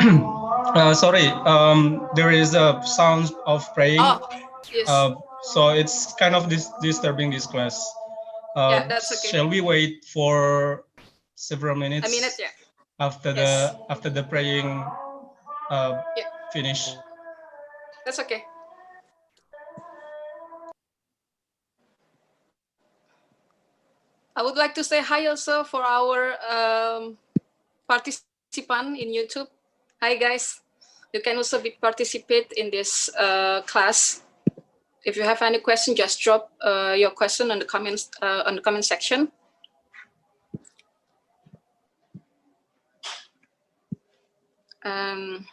Sorry, there is a sound of praying, Oh, yes. so it's kind of disturbing this class. Yeah, that's okay. Shall we wait for several minutes A minute, yeah. after Yes. the praying Yeah, finish? that's okay. I would like to say hi also for our participant in YouTube. Hi guys. You can also participate in this class. If you have any question, just drop your question on the comments on the comment section. Um,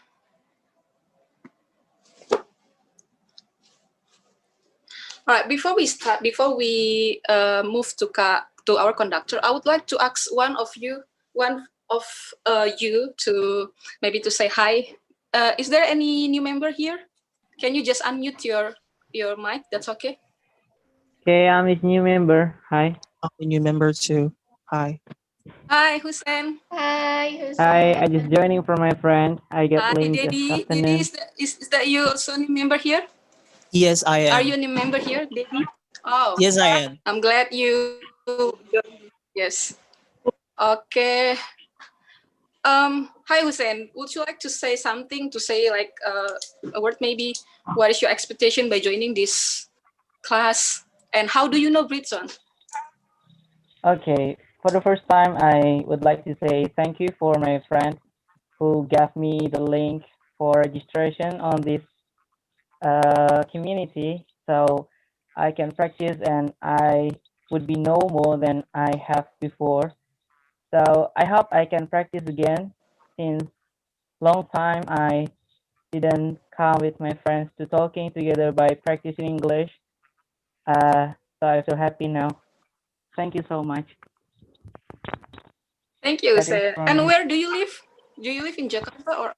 all right. Before we start, before we move to our conductor, I would like to ask one of you to maybe to say hi. Is there any new member here? Can you just unmute your mic? That's okay. Okay, I'm his new member. Hi. I'm a new member too. Hi. Hi, Hussein. Hi, Hi, I Hussein. just joining from my friend. I get Hi, link this Daddy. Daddy, afternoon. is that you also new member here? Yes, I am. Are you a new member here, Daddy? Oh, Yes, I am. I'm glad you. Yes. Okay. Hi, Hussein. Would you like to say something? To say like a word maybe? What is your expectation by joining this class? And how do you know Britzone? Okay, for the first time, I would like to say thank you for my friend who gave me the link for registration on this community, so I can practice and I would be know more than I have before. So I hope I can practice again since long time I didn't come with my friends to talking together by practicing English. So I'm so happy now. Thank you so much. Thank you, That is Hussein. from And me. where do you live? Do you live in Jakarta or?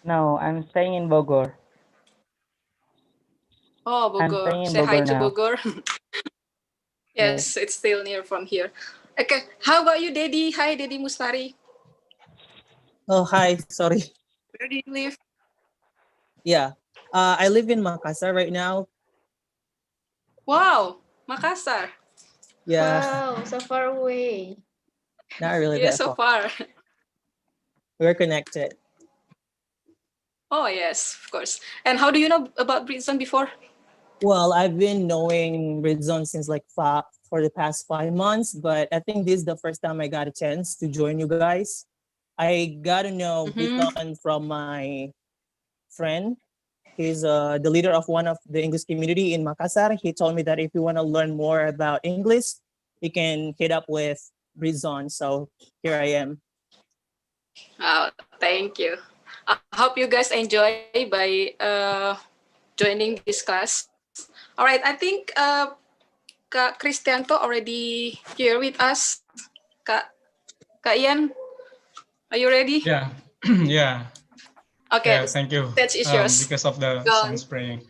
No, I'm staying in Bogor. Oh, I'm Bogor. staying in Say hi Bogor to now. Bogor. Yes, it's still near from here. Okay. How about you, Daddy? Hi, Daddy Mustari. Oh, hi. Sorry. Where do you live? Yeah. I live in Makassar right now. Wow, Makassar. Yeah, Wow, so far away. not really Yeah, that so far. far. We're connected. Oh, yes, of course. And how do you know about Britzone before? Well, I've been knowing Britzone since like for the past 5 months, but I think this is the first time I got a chance to join you guys. I got to know Britzone from my friend. He's the leader of one of the English community in Makassar. He told me that if you want to learn more about English, you can hit up with Britzone. So here I am. Oh, thank you. I hope you guys enjoy by joining this class. All right, I think Kak Kristianto already here with us. Kak Ian, are you ready? Yeah, yeah, Okay, yeah. Thank you. stage is yours. Because of the Go on. sound spraying.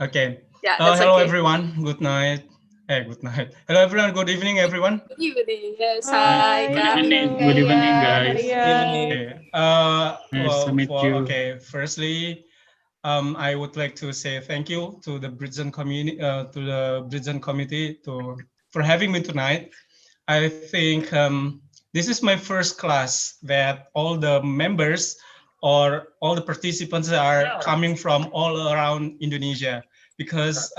Okay. Yeah, that's Hello okay. everyone. Good night. Hey, good night. Hello everyone. Good evening, everyone. Good evening. Yes, hi, Hi, Good Kak. evening. hello, Good evening, Kayan. guys. Good Evening. evening. Okay. Nice to meet you. Okay. Firstly, I would like to say thank you to the Britzone community, committee, for having me tonight. I think this is my first class that all the members or all the participants are coming from all around Indonesia, because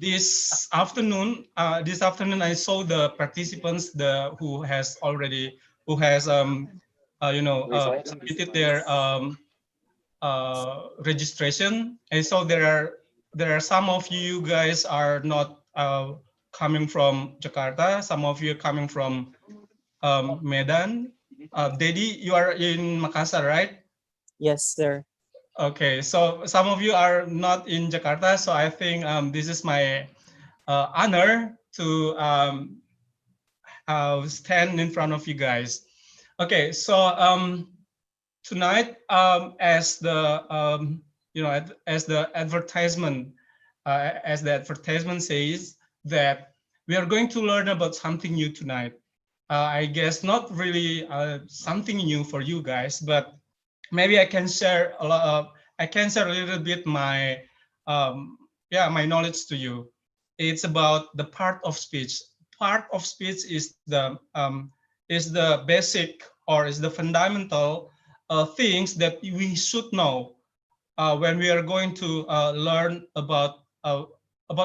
this afternoon I saw the participants who has submitted their registration. And so there are some of you guys are not coming from Jakarta. Some of you are coming from Medan. Dedi, you are in Makassar, right? Yes, sir. Okay, so some of you are not in Jakarta, so I think this is my honor to stand in front of you guys. Okay, so tonight, as the advertisement says, that we are going to learn about something new tonight. I guess not really something new for you guys, but maybe I can share a lot. I can share a little bit my my knowledge to you. It's about the part of speech. Part of speech is the basic or is the fundamental things that we should know when we are going to learn about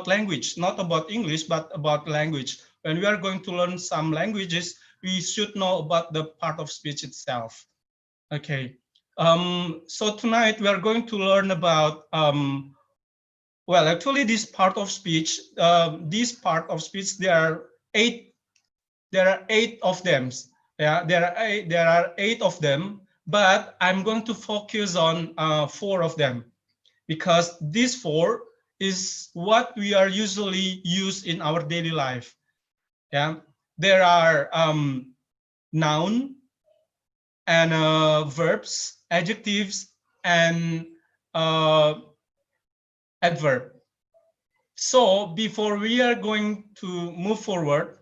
language, not about English, but about language. When we are going to learn some languages, we should know about the part of speech itself. Okay. So tonight we are going to learn about well, actually, this part of speech, there are eight. There are eight of them. Yeah, there are eight of them, but I'm going to focus on four of them because these four is what we are usually use in our daily life. Yeah, there are noun and verbs, adjectives, and adverb. So before we are going to move forward,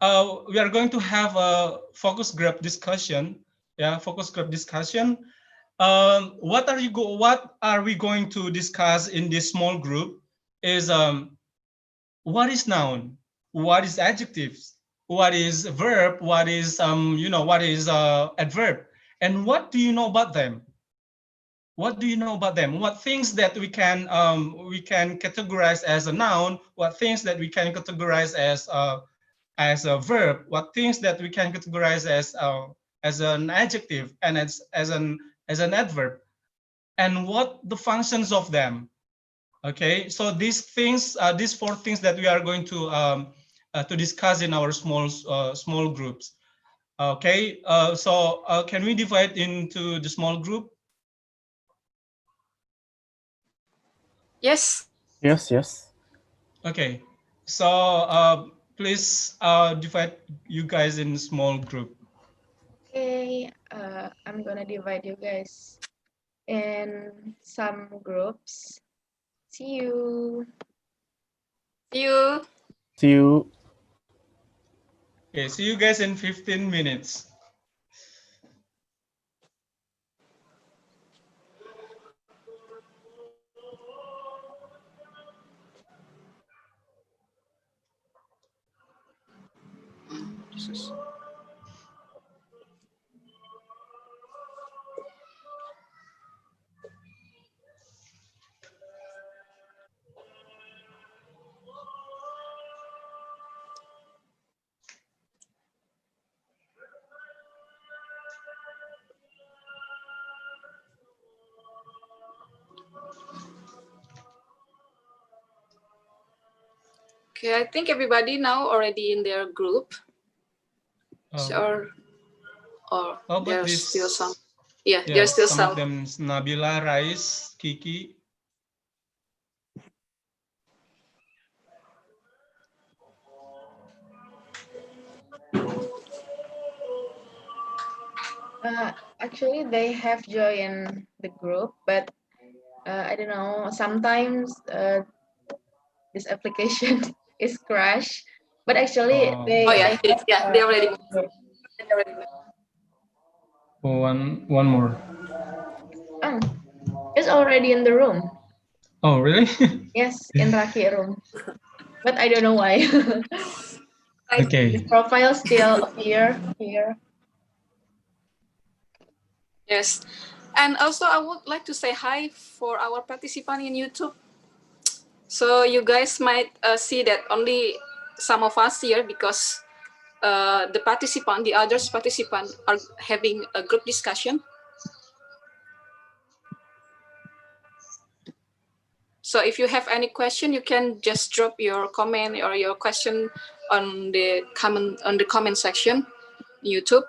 we are going to have a focus group discussion. Yeah, focus group discussion. What are we going to discuss in this small group? Is what is noun? What is adjectives? What is verb? What is what is adverb? And what do you know about them? What do you know about them? What things that we can categorize as a noun? What things that we can categorize as a verb? What things that we can categorize as an adjective and as an adverb? And what the functions of them? Okay, so these four things that we are going to discuss in our small groups. Okay, so can we divide into the small group? Yes. Yes, yes. Okay, so please divide you guys in small group. Okay, I'm gonna divide you guys in some groups. See you. See you. See you. Okay, see you guys in 15 minutes. Okay, I think everybody now already in their group. Or there's still some. Yeah, there's still some. Of them, Nabila, Rais, Kiki. Actually, they have joined the group, but I don't know. Sometimes this application is crash, but actually they they already. One more. Oh, it's already in the room. Oh, really? Yes, in Raki room, but I don't know why. Okay. His profile still appear here. Yes, and also I would like to say hi for our participant in YouTube. So you guys might see that only some of us here because the others participant are having a group discussion. So if you have any question, you can just drop your comment or your question on the comment section, YouTube.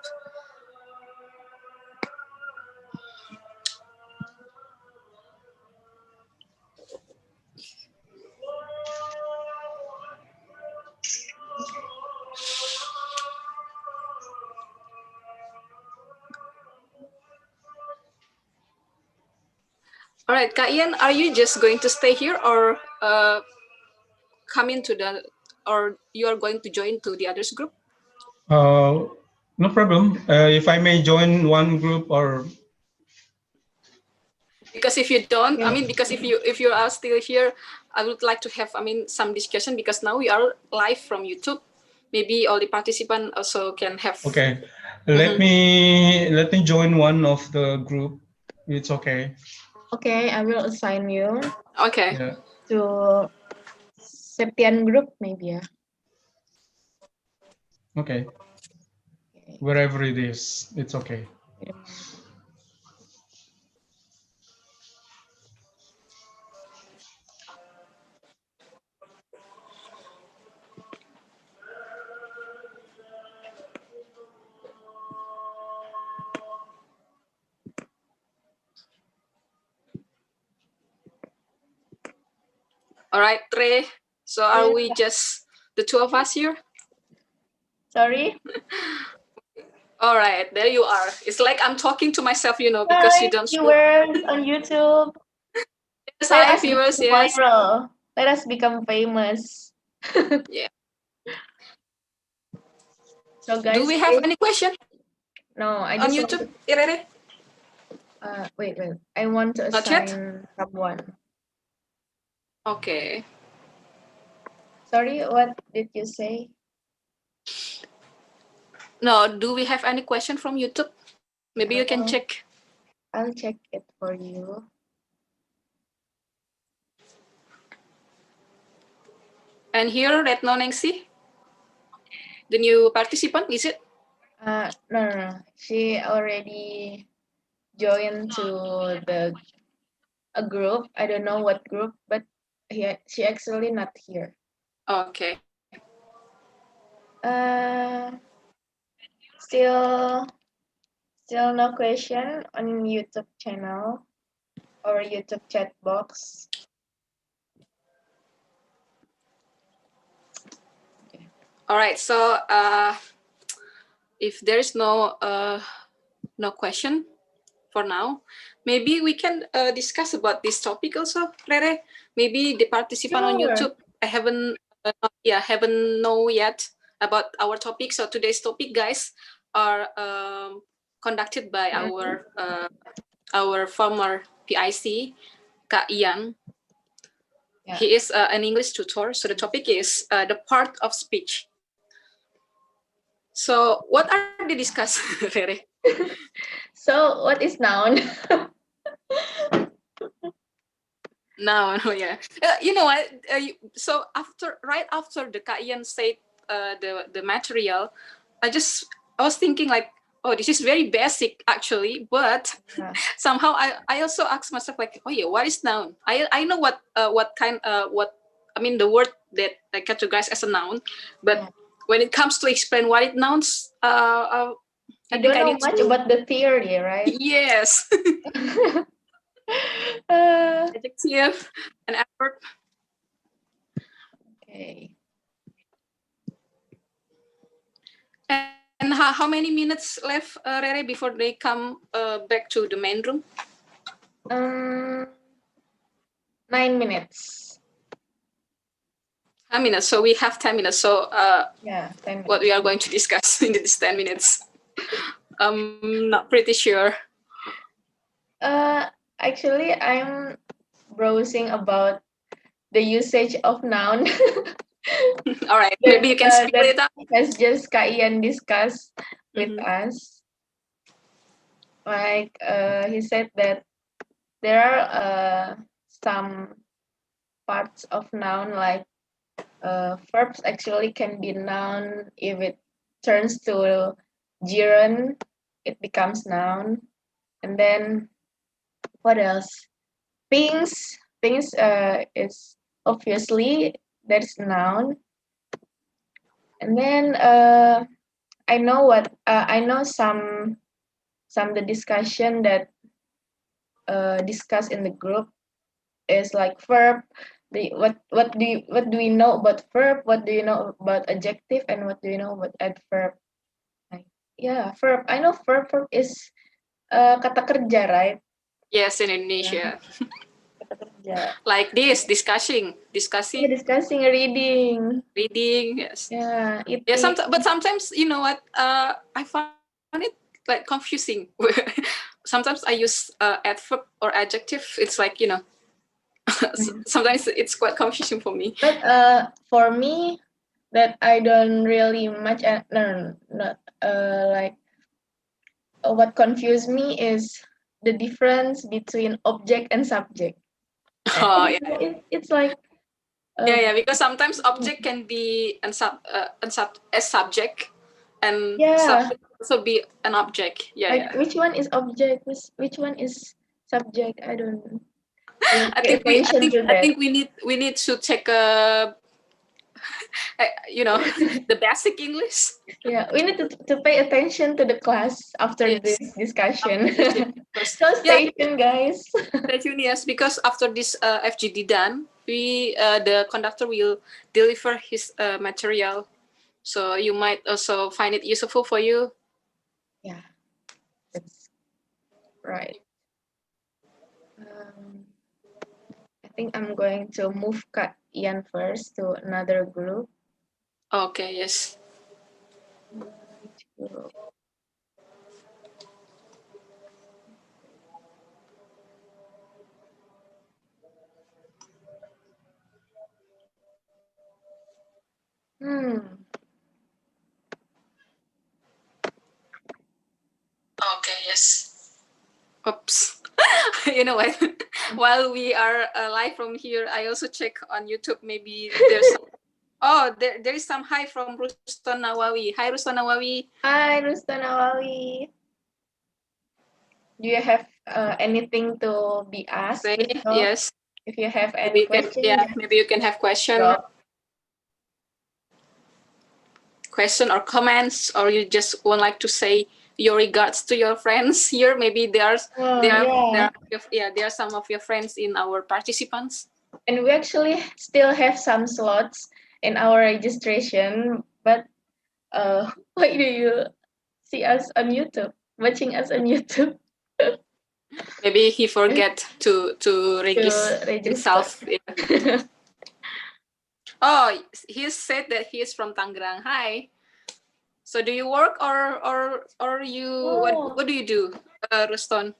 All right, Kak Ian, are you just going to stay here or come into or you are going to join to the others group? No problem. If I may join one group or Because if you don't, I Yeah. mean, because if you are still here, I would like to have, I mean, some discussion because now we are live from YouTube. Maybe all the participants also can have. okay, let me join one of the group. It's okay. Okay, I will assign you Okay. Yeah. to Septian group maybe. Yeah. Okay. Okay. Wherever it is, it's okay. Wait a minute. All right, Trey. So are we just the two of us here? Sorry. All right, there you are. It's like I'm talking to myself, you know, because you Hi, don't speak. viewers on YouTube. Yes, Let hi, us viewers. become Yes. viral. Let us become famous. Yeah. So Do guys, we have any question no, I on just want YouTube, to, Irere? wait. I want to Not yet? assign someone. Okay. Sorry, what did you say? No, do we have any question from YouTube? Maybe you can No. check. I'll check it for you. And here, Retinol Nengsi, the new participant, is it? No. She already joined to a group. I don't know what group, but she actually not here. Okay. Uh, still no question on YouTube channel or YouTube chat box. All right. So if there is no question for now, maybe we can discuss about this topic also, Rere. Maybe the participant on Sure. YouTube, I haven't know yet about our topic. So today's topic, guys, are conducted by our former PIC, Kak Ian. Yeah. He is an English tutor. So the topic is the part of speech. So what are they discuss, Rere? So what is noun? No, yeah. You know what? So right after the Kaiyan said the material, I was thinking like, oh, this is very basic actually, but Yeah. somehow I also asked myself like, oh yeah, what is noun? I know what I mean the word that I categorize as a noun, but Yeah. when it comes to explain what it nouns, I You think don't I know need much to. about the theory, right? Yes. Adjective and adverb. Okay. And how many minutes left, Rere, before they come back to the main room? 9 minutes. 10 minutes. So we have 10 minutes. So Yeah, 10 minutes. what we are going to discuss in this 10 minutes? I'm not pretty sure. Actually, I'm browsing about the usage of noun All right. Maybe you can spell that it out. has just Kaian discussed with us. Like he said that there are some parts of noun like verbs actually can be noun if it turns to gerund, it becomes noun. And then what else? Things is obviously that's noun. And then I know some the discussion that discussed in the group is like verb. What do we know about verb? What do you know about adjective? And what do you know about adverb? Like, yeah, verb. I know verb is kata kerja, right? Yes, in Indonesia. Kata kerja. Yeah. Like this, Yeah, discussing, discussing, reading. reading. Yes. Yeah, Yeah. eating. Sometimes, but sometimes, you know what? I find it like confusing. Sometimes I use adverb or adjective. It's like, you know, sometimes it's quite confusing for me. But for me, that I don't really much. No, not like what confused me is the difference between object and subject. I Oh don't yeah. know, it's like Yeah, yeah, because sometimes object can be as subject, and yeah, subject also be an object. Yeah, like yeah. which one is object, which one is subject. I don't really I pay think we, I attention think, to I that. think we need to take a, you know, the basic English. Yeah, we need to pay attention to the class after this Yes. discussion. Because, So yeah, stay tuned, guys. stay tuned, yes, because after this FGD done, we the conductor will deliver his material, so you might also find it useful for you. Yeah, that's right. Um, I think I'm going to move Kak Ian first to another group. Okay, yes. Which group? Hmm. Okay, yes. Oops. You know what? While we are live from here, I also check on YouTube. Maybe there's some. Oh, there is some hi from Ruston Nawawi. Hi, Ruston Nawawi. Hi, Rustan Awali. Do you have anything to be asked? Say So yes. if you have Maybe any you can. question, Yeah. just Maybe you can have drop. question or comments, or you just would like to say your regards to your friends here. Maybe Oh, there are yeah. there are some of your friends in our participants. And we actually still have some slots in our registration, but why do you see us on YouTube, watching us on YouTube Maybe he forget to to register register? himself. Yeah. Oh, he said that he is from Tangerang. Hi. So do you work or you Oh, what do you do, Ruston?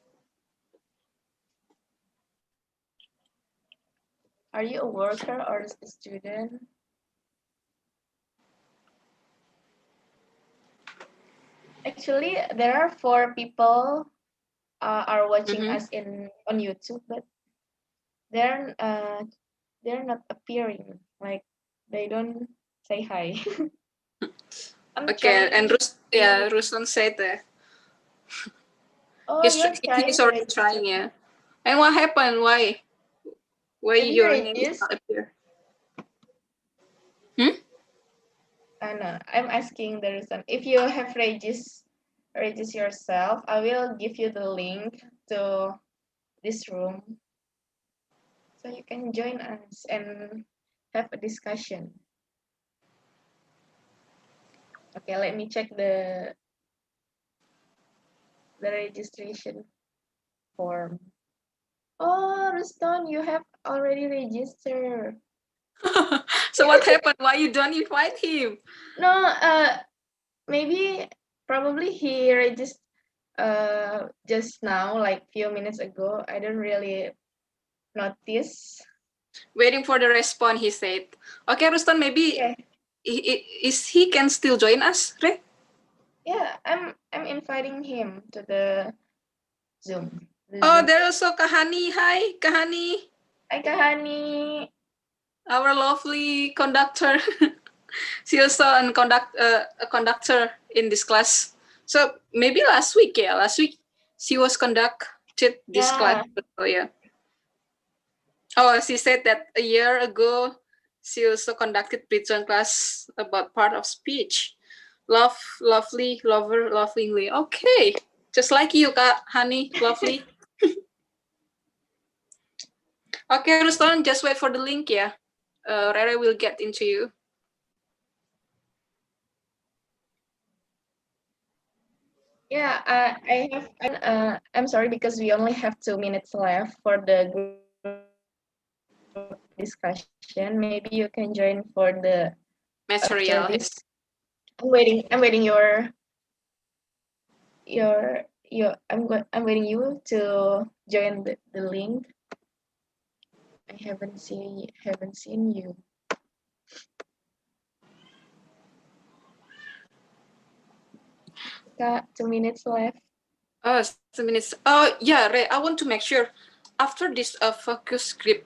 are you a worker or a student? Actually, there are 4 people are watching Mm-hmm. us on YouTube, but they're not appearing. Like they don't say hi. I'm Okay, trying and to. Ruston said that Oh, you're trying he's to already register. trying. Yeah. And what happened? Why Have you your name is registered? not appear? Hmm? No, I'm asking the reason. If you have register yourself, I will give you the link to this room so you can join us and have a discussion. Okay, let me check the registration form. Oh, Ruston, you have already registered. So what happened? Why you don't invite him? No, maybe probably he registered just now, like few minutes ago. I don't really notice. Waiting for the response, he said. Okay, Ruston, maybe Yeah, he can still join us, right? yeah, I'm inviting him to the Zoom. Oh, there's also Kahani. Hi, Kahani, Hi, Kahani. our lovely conductor. She also a conductor in this class. So maybe last week she was conducted this class. Yeah, Oh yeah. Oh, she said that a year ago she also conducted Britzone class about part of speech. Love, lovely, lover, lovingly. Okay, just like you, Kak Honey, lovely. Okay, Ruston, just wait for the link, yeah. Rere will get into you. yeah. I'm sorry because we only have 2 minutes left for the group discussion. Maybe you can join for the Material. after this. I'm waiting I'm waiting you to join the link. I haven't seen you. Got 2 minutes left. Oh, 2 minutes. Oh, yeah, Ray, I want to make sure after this focus group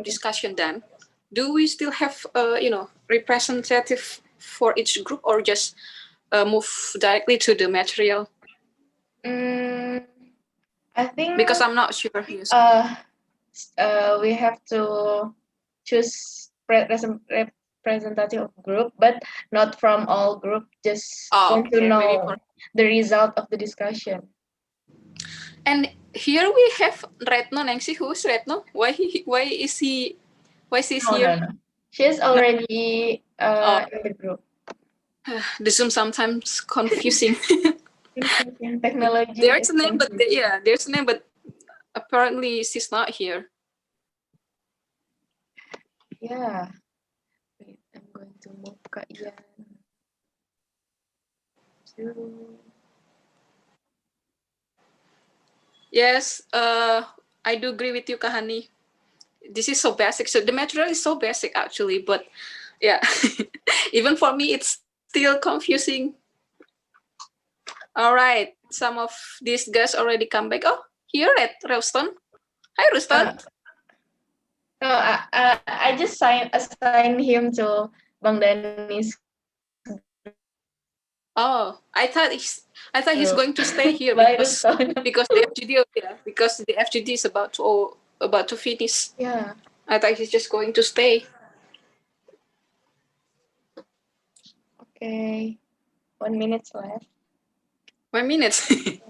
discussion done, do we still have representative for each group, or just move directly to the material? I think Because I'm not sure. Yes. We have to choose representative group, but not from all group. Just want to know the result of the discussion. And here we have Retno Nengsi. Who's Retno? Why is he here? No. She's already in the group. The Zoom sometimes confusing. Technology. There's a name, but there's a name, but apparently she's not here. Yeah. Wait, I'm going to move Kak Ian. Yes, I do agree with you, Kahani. This is so basic. So the material is so basic actually, but yeah, even for me, it's still confusing. All right, some of these guys already come back. Oh, here at Ruston. Hi, Ruston. No, I just assigned him to Bang Dani's. Oh, I thought he's going to stay here because the FGD, because the FGD is about to finish. Yeah. I thought he's just going to stay. Okay, 1 minute left. 1 minute.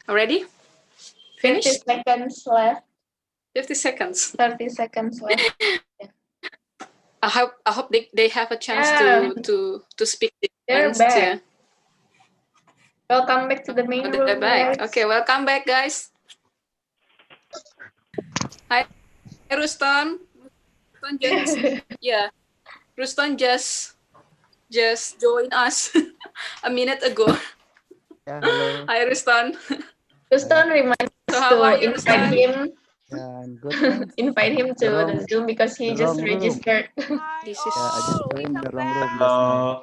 Already? Finished? 50 seconds left. 50 seconds. 30 seconds left. Yeah. I hope they have a chance to speak. They're back. Yeah. Welcome back to the main room. They're back. Okay, welcome back, guys. Hi, Ruston. Ruston just joined us a minute ago. Yeah, hello. Hi, Ruston. Ruston reminds us to invite him. Yeah, I'm good. Invite him to the Zoom because he just registered. This is I just joined the wrong room.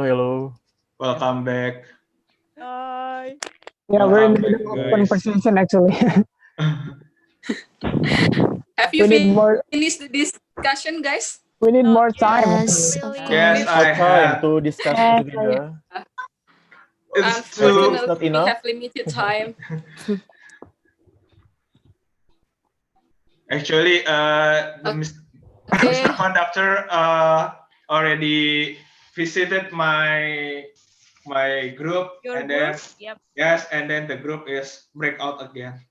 Hello. Welcome back. Hi. Yeah, we're in the middle of conversation actually. Have you finished the discussion, guys? We need more time. Yes, I have to discuss together. Unfortunately, we have limited time. Actually, Mr. Conductor already visited my group. Your and then group? Yep. Yes, and then the group is break out again.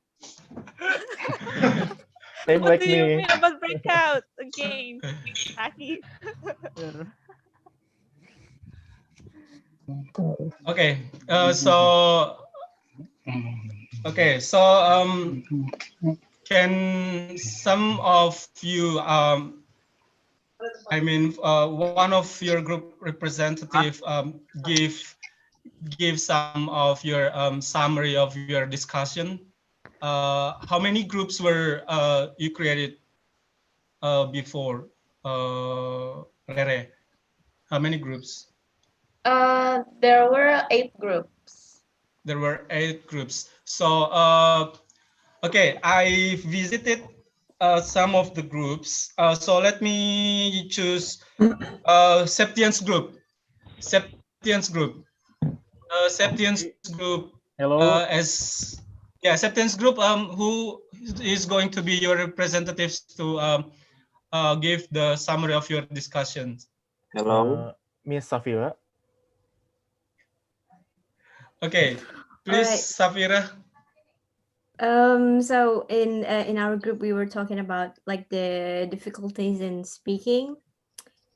Same What like do you me. mean about breakout again? Aki? Okay. Can some of you one of your group representative give some of your summary of your discussion? How many groups were you created before, Rere? How many groups? There were 8 groups. There were 8 groups. So, okay, I visited some of the groups. So let me choose Septience group. Septience group. Septience group. Hello. Septience group. Who is going to be your representatives to give the summary of your discussions. Hello, Miss Safira. Okay, please, right. Safira. So in our group we were talking about like the difficulties in speaking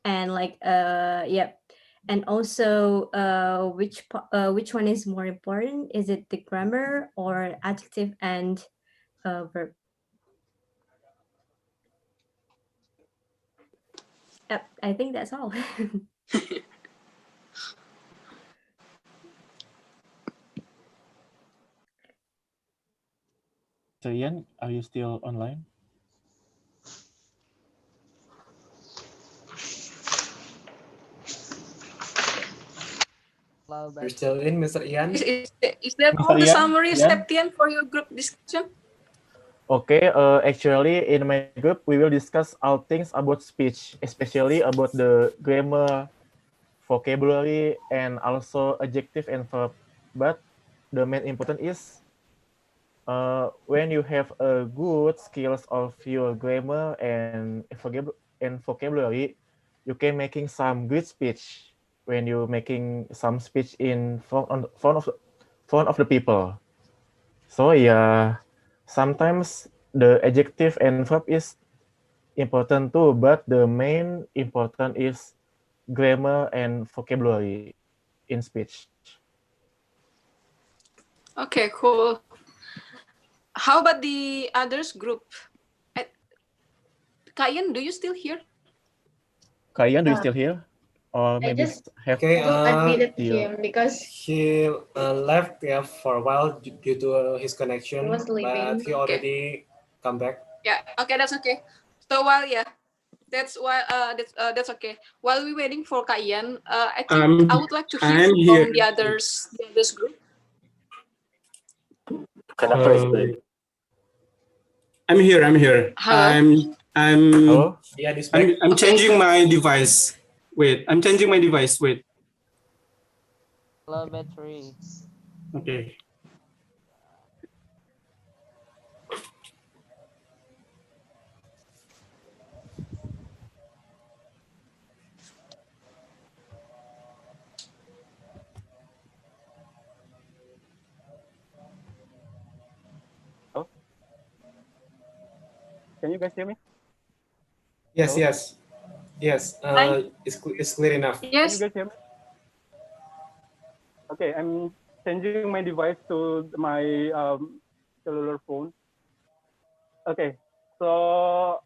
and like yep, and also which one is more important? Is it the grammar or adjective and verb? Yep, I think that's all. So Ian, are you still online? You're still in, Mr. Ian? Is that Mr. all the Ian? summary, Ian? Septian, for your group discussion? Okay, actually in my group we will discuss all things about speech, especially about the grammar, vocabulary, and also adjective and verb. But the main important is when you have a good skills of your grammar and vocabulary, you can making some good speech when you making some speech in front of the people. So yeah, sometimes the adjective and verb is important too, but the main important is grammar and vocabulary in speech. Okay, cool. How about the others group? Kayan, do you still hear? Kayan, do you still here? Or I maybe just have Okay, unmuted you. him because he left for a while due to his he connection, was but sleeping. he already come back. Yeah. Okay, that's okay. So that's okay. While we waiting for Kayan, I think I would like to hear I'm here. from the others group. I'm here. I'm here. Hello. Hello? Yeah, this back. I'm changing my device. Wait, I'm changing my device. Wait. Hello, battery. Okay. Oh. Can you guys hear me? Yes, Hello? yes. It's clear enough. Can you Yes. guys hear me? Okay, I'm changing my device to my cellular phone. Okay, so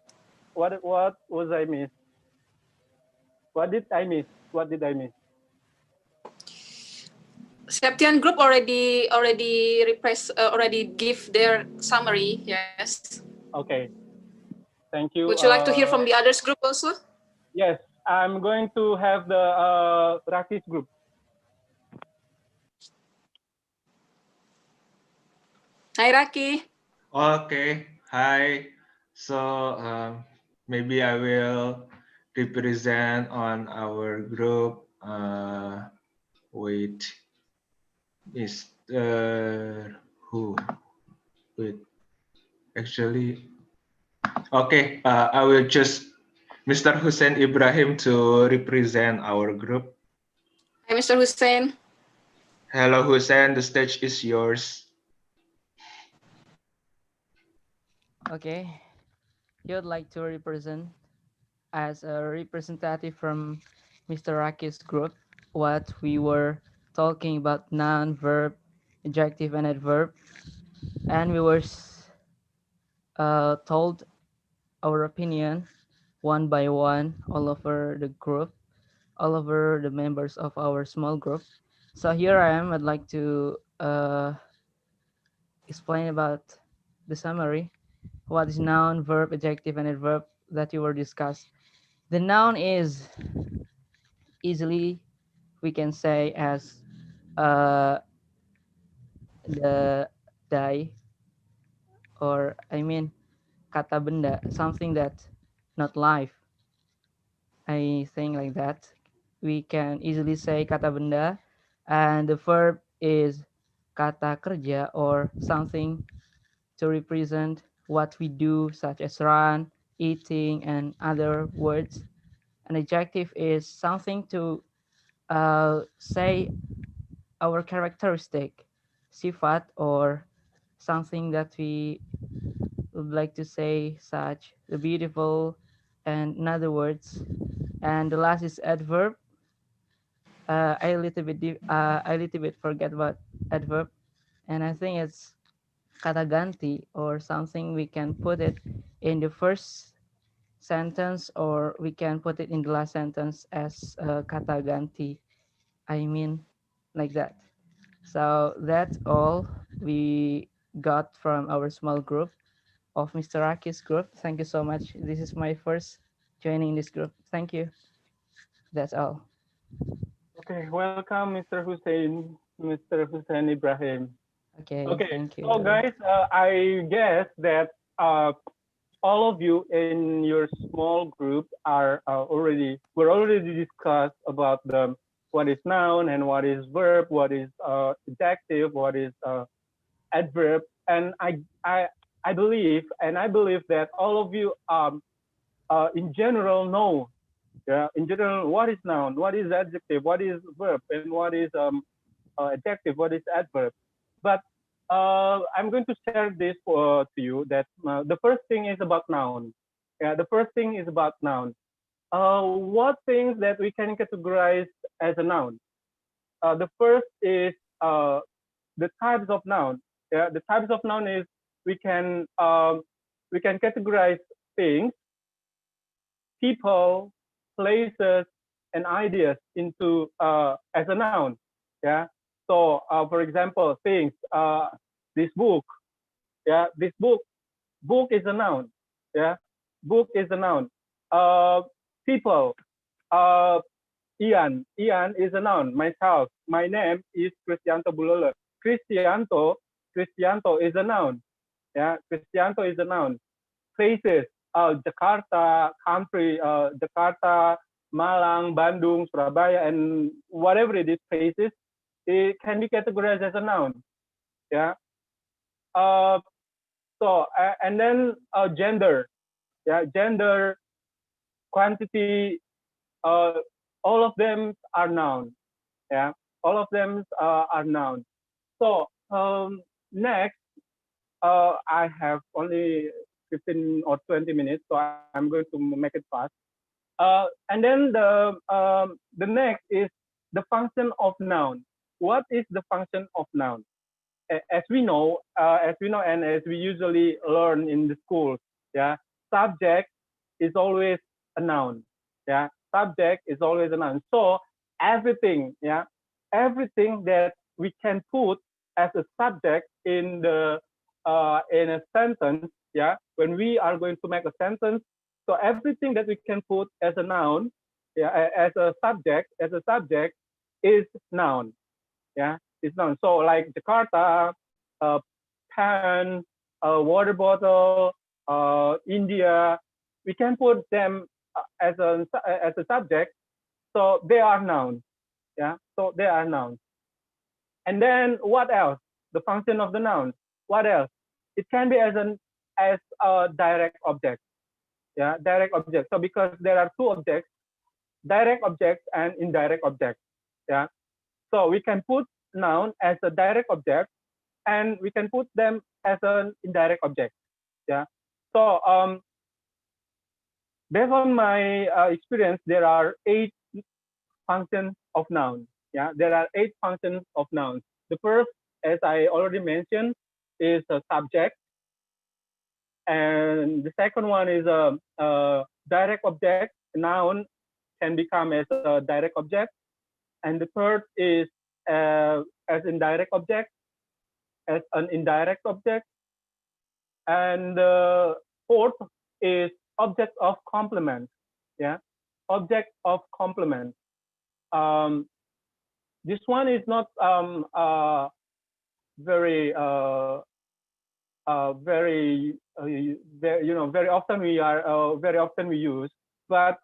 what was I miss? What did I miss? What did I miss? Septian group already repress already give their summary. Yes. Okay, thank you. Would you like to hear from the others group also? Yes, I'm going to have the Rakis group. Hi, Raki. Okay, hi. So maybe I will represent on our group. Wait, Mr. Who? Wait, actually, okay. I will choose Mr. Hussein Ibrahim to represent our group. Hi, Mr. Hussein. Hello, Hussein. The stage is yours. Okay, he would like to represent as a representative from Mr. Raki's group what we were talking about noun, verb, adjective, and adverb, and we were told our opinion one by one all over the group, all over the members of our small group. So here I am. I'd like to explain about the summary. What is noun, verb, adjective, and adverb that you were discussed. The noun is easily we can say as the die, or I mean kata benda, something that not life. I think like that. We can easily say kata benda, and the verb is kata kerja or something to represent what we do, such as run, eating, and other words. An adjective is something to say our characteristic, sifat, or something that we would like to say, such the beautiful, and in other words. And the last is adverb. I little bit forget about adverb, and I think it's kata ganti, or something we can put it in the first sentence, or we can put it in the last sentence as kata ganti. I mean, like that. So that's all we got from our small group of Mr. Aki's group. Thank you so much. This is my first joining this group. Thank you. That's all. Okay, welcome, Mr. Hussein, Mr. Hussein Ibrahim. Okay, Okay, thank you. so guys, I guess that all of you in your small group are we're already discussed about the what is noun and what is verb, what is adjective, what is adverb, and I believe that all of you in general know, in general, what is noun, what is adjective, what is verb, and what is adjective, what is adverb. But I'm going to share this to you that the first thing is about noun. Yeah, the first thing is about noun. What things that we can categorize as a noun? The first is the types of noun. Yeah, the types of noun is we can categorize things, people, places, and ideas into as a noun. Yeah. So, for example, things. This book. Yeah. This book. Book is a noun. Yeah. Book is a noun. People. Ian. Ian is a noun. Myself. My name is Cristianto Buulolo. Cristianto is a noun. Yeah. Cristianto is a noun. Places. Jakarta, country, Jakarta, Malang, Bandung, Surabaya, and whatever it is, places, it can be categorized as a noun. Yeah. And then gender. Yeah, gender, quantity, all of them are noun. Yeah, all of them are noun. So next, I have only 15 or 20 minutes, so I'm going to make it fast. And then the next is the function of noun. What is the function of noun? As we know, and as we usually learn in the schools, yeah, subject is always a noun. Yeah, subject is always a noun. So everything, yeah, everything that we can put as a subject in a sentence, yeah, when we are going to make a sentence, so everything that we can put as a noun, yeah, as a subject is noun. Yeah, it's noun. So like Jakarta, pen, water bottle, India, we can put them as a subject. So they are nouns. Yeah, so they are nouns. And then what else? The function of the noun. What else? It can be as a direct object. Yeah, direct object. So because there are two objects, direct objects and indirect objects. Yeah. So we can put noun as a direct object, and we can put them as an indirect object. Yeah. So based on my experience, there are 8 functions of noun. Yeah, there are 8 functions of nouns. The first, as I already mentioned, is a subject, and the second one is a direct object. Noun can become as a direct object, and the third is as indirect object, as an indirect object, and the fourth is object of complement. Yeah, object of complement. This one is not very very often we use, but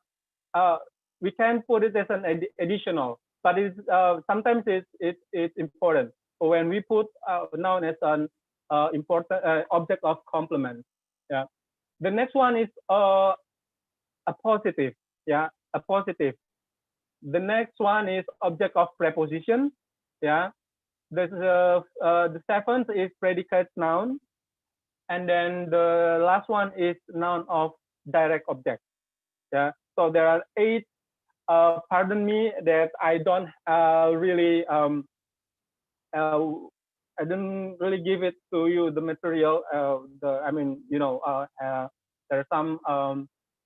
we can put it as an additional, but it's sometimes it's important when we put noun as an important object of complement. Yeah. The next one is a positive. Yeah, a positive. The next one is object of preposition. Yeah. The seventh is predicate noun, and then the last one is noun of direct object. Yeah. So there are 8. Pardon me that I don't really I didn't really give it to you the material. I mean, there are some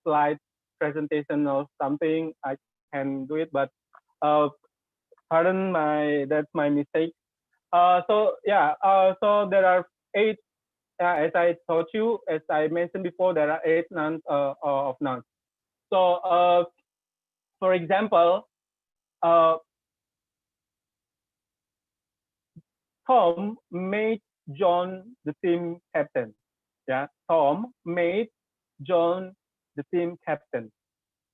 slide presentation or something. I can do it, but pardon that's my mistake. So yeah, so there are 8. As I told you, as I mentioned before, there are 8 nouns of nouns. So for example, Tom made John the team captain. Yeah, Tom made John the team captain.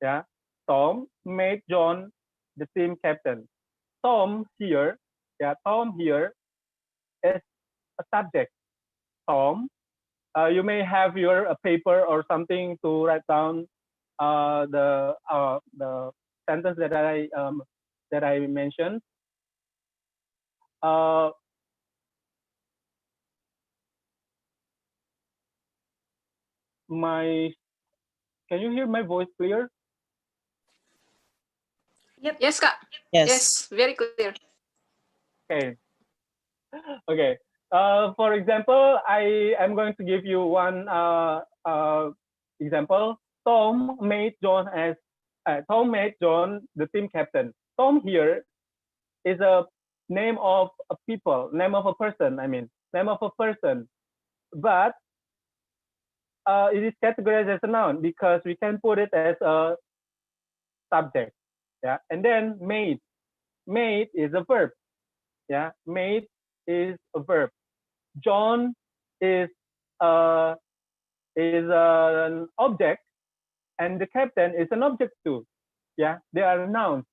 Yeah, Tom made John the team captain. Tom here, yeah, Tom here is a subject. Tom, you may have your paper or something to write down the sentence that I mentioned. Can you hear my voice clear? Yep. Yes, Kak. Yes. Yes, very clear. Okay. Okay. For example, I am going to give you one example. Tom made John the team captain. Tom here is a name of a people, name of a person. I mean, name of a person, but it is categorized as a noun because we can put it as a subject. Yeah, and then made is a verb. Yeah, made is a verb. John is an object, and the captain is an object too. Yeah, they are nouns.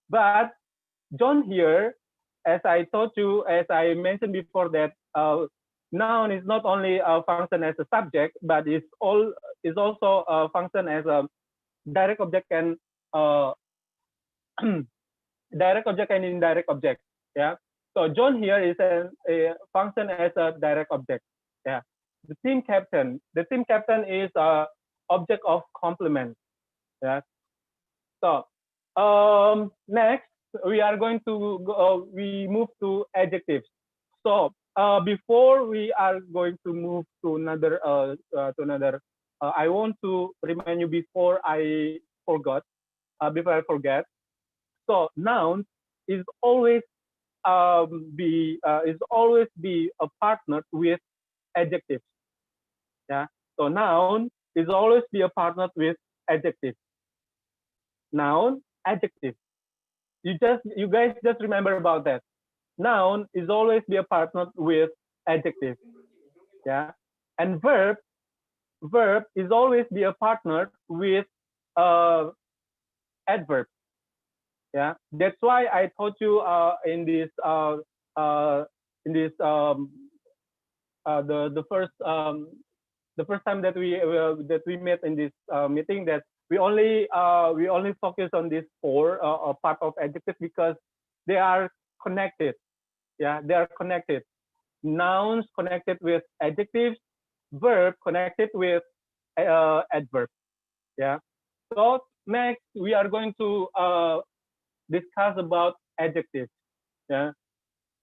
But John here, as I told you, as I mentioned before, that noun is not only a function as a subject, but is also a function as a direct object and direct object and indirect object. Yeah. So John here is a function as a direct object. Yeah. The team captain is a object of complement. Yeah. So next we are going to go, we move to adjectives. So before we are going to move to another I want to remind you before I forget. So noun is always be a partner with adjectives. Yeah. So noun is always be a partner with adjectives. Noun, adjective. You guys just remember about that. Noun is always be a partner with adjective. Yeah. And verb is always be a partner with adverb. Yeah. That's why I told you in this the first time that we met in this meeting, that we only focus on these 4 part of adjectives because they are connected. Yeah, they are connected. Nouns connected with adjectives, verb connected with adverb. Yeah. So next we are going to discuss about adjectives. Yeah,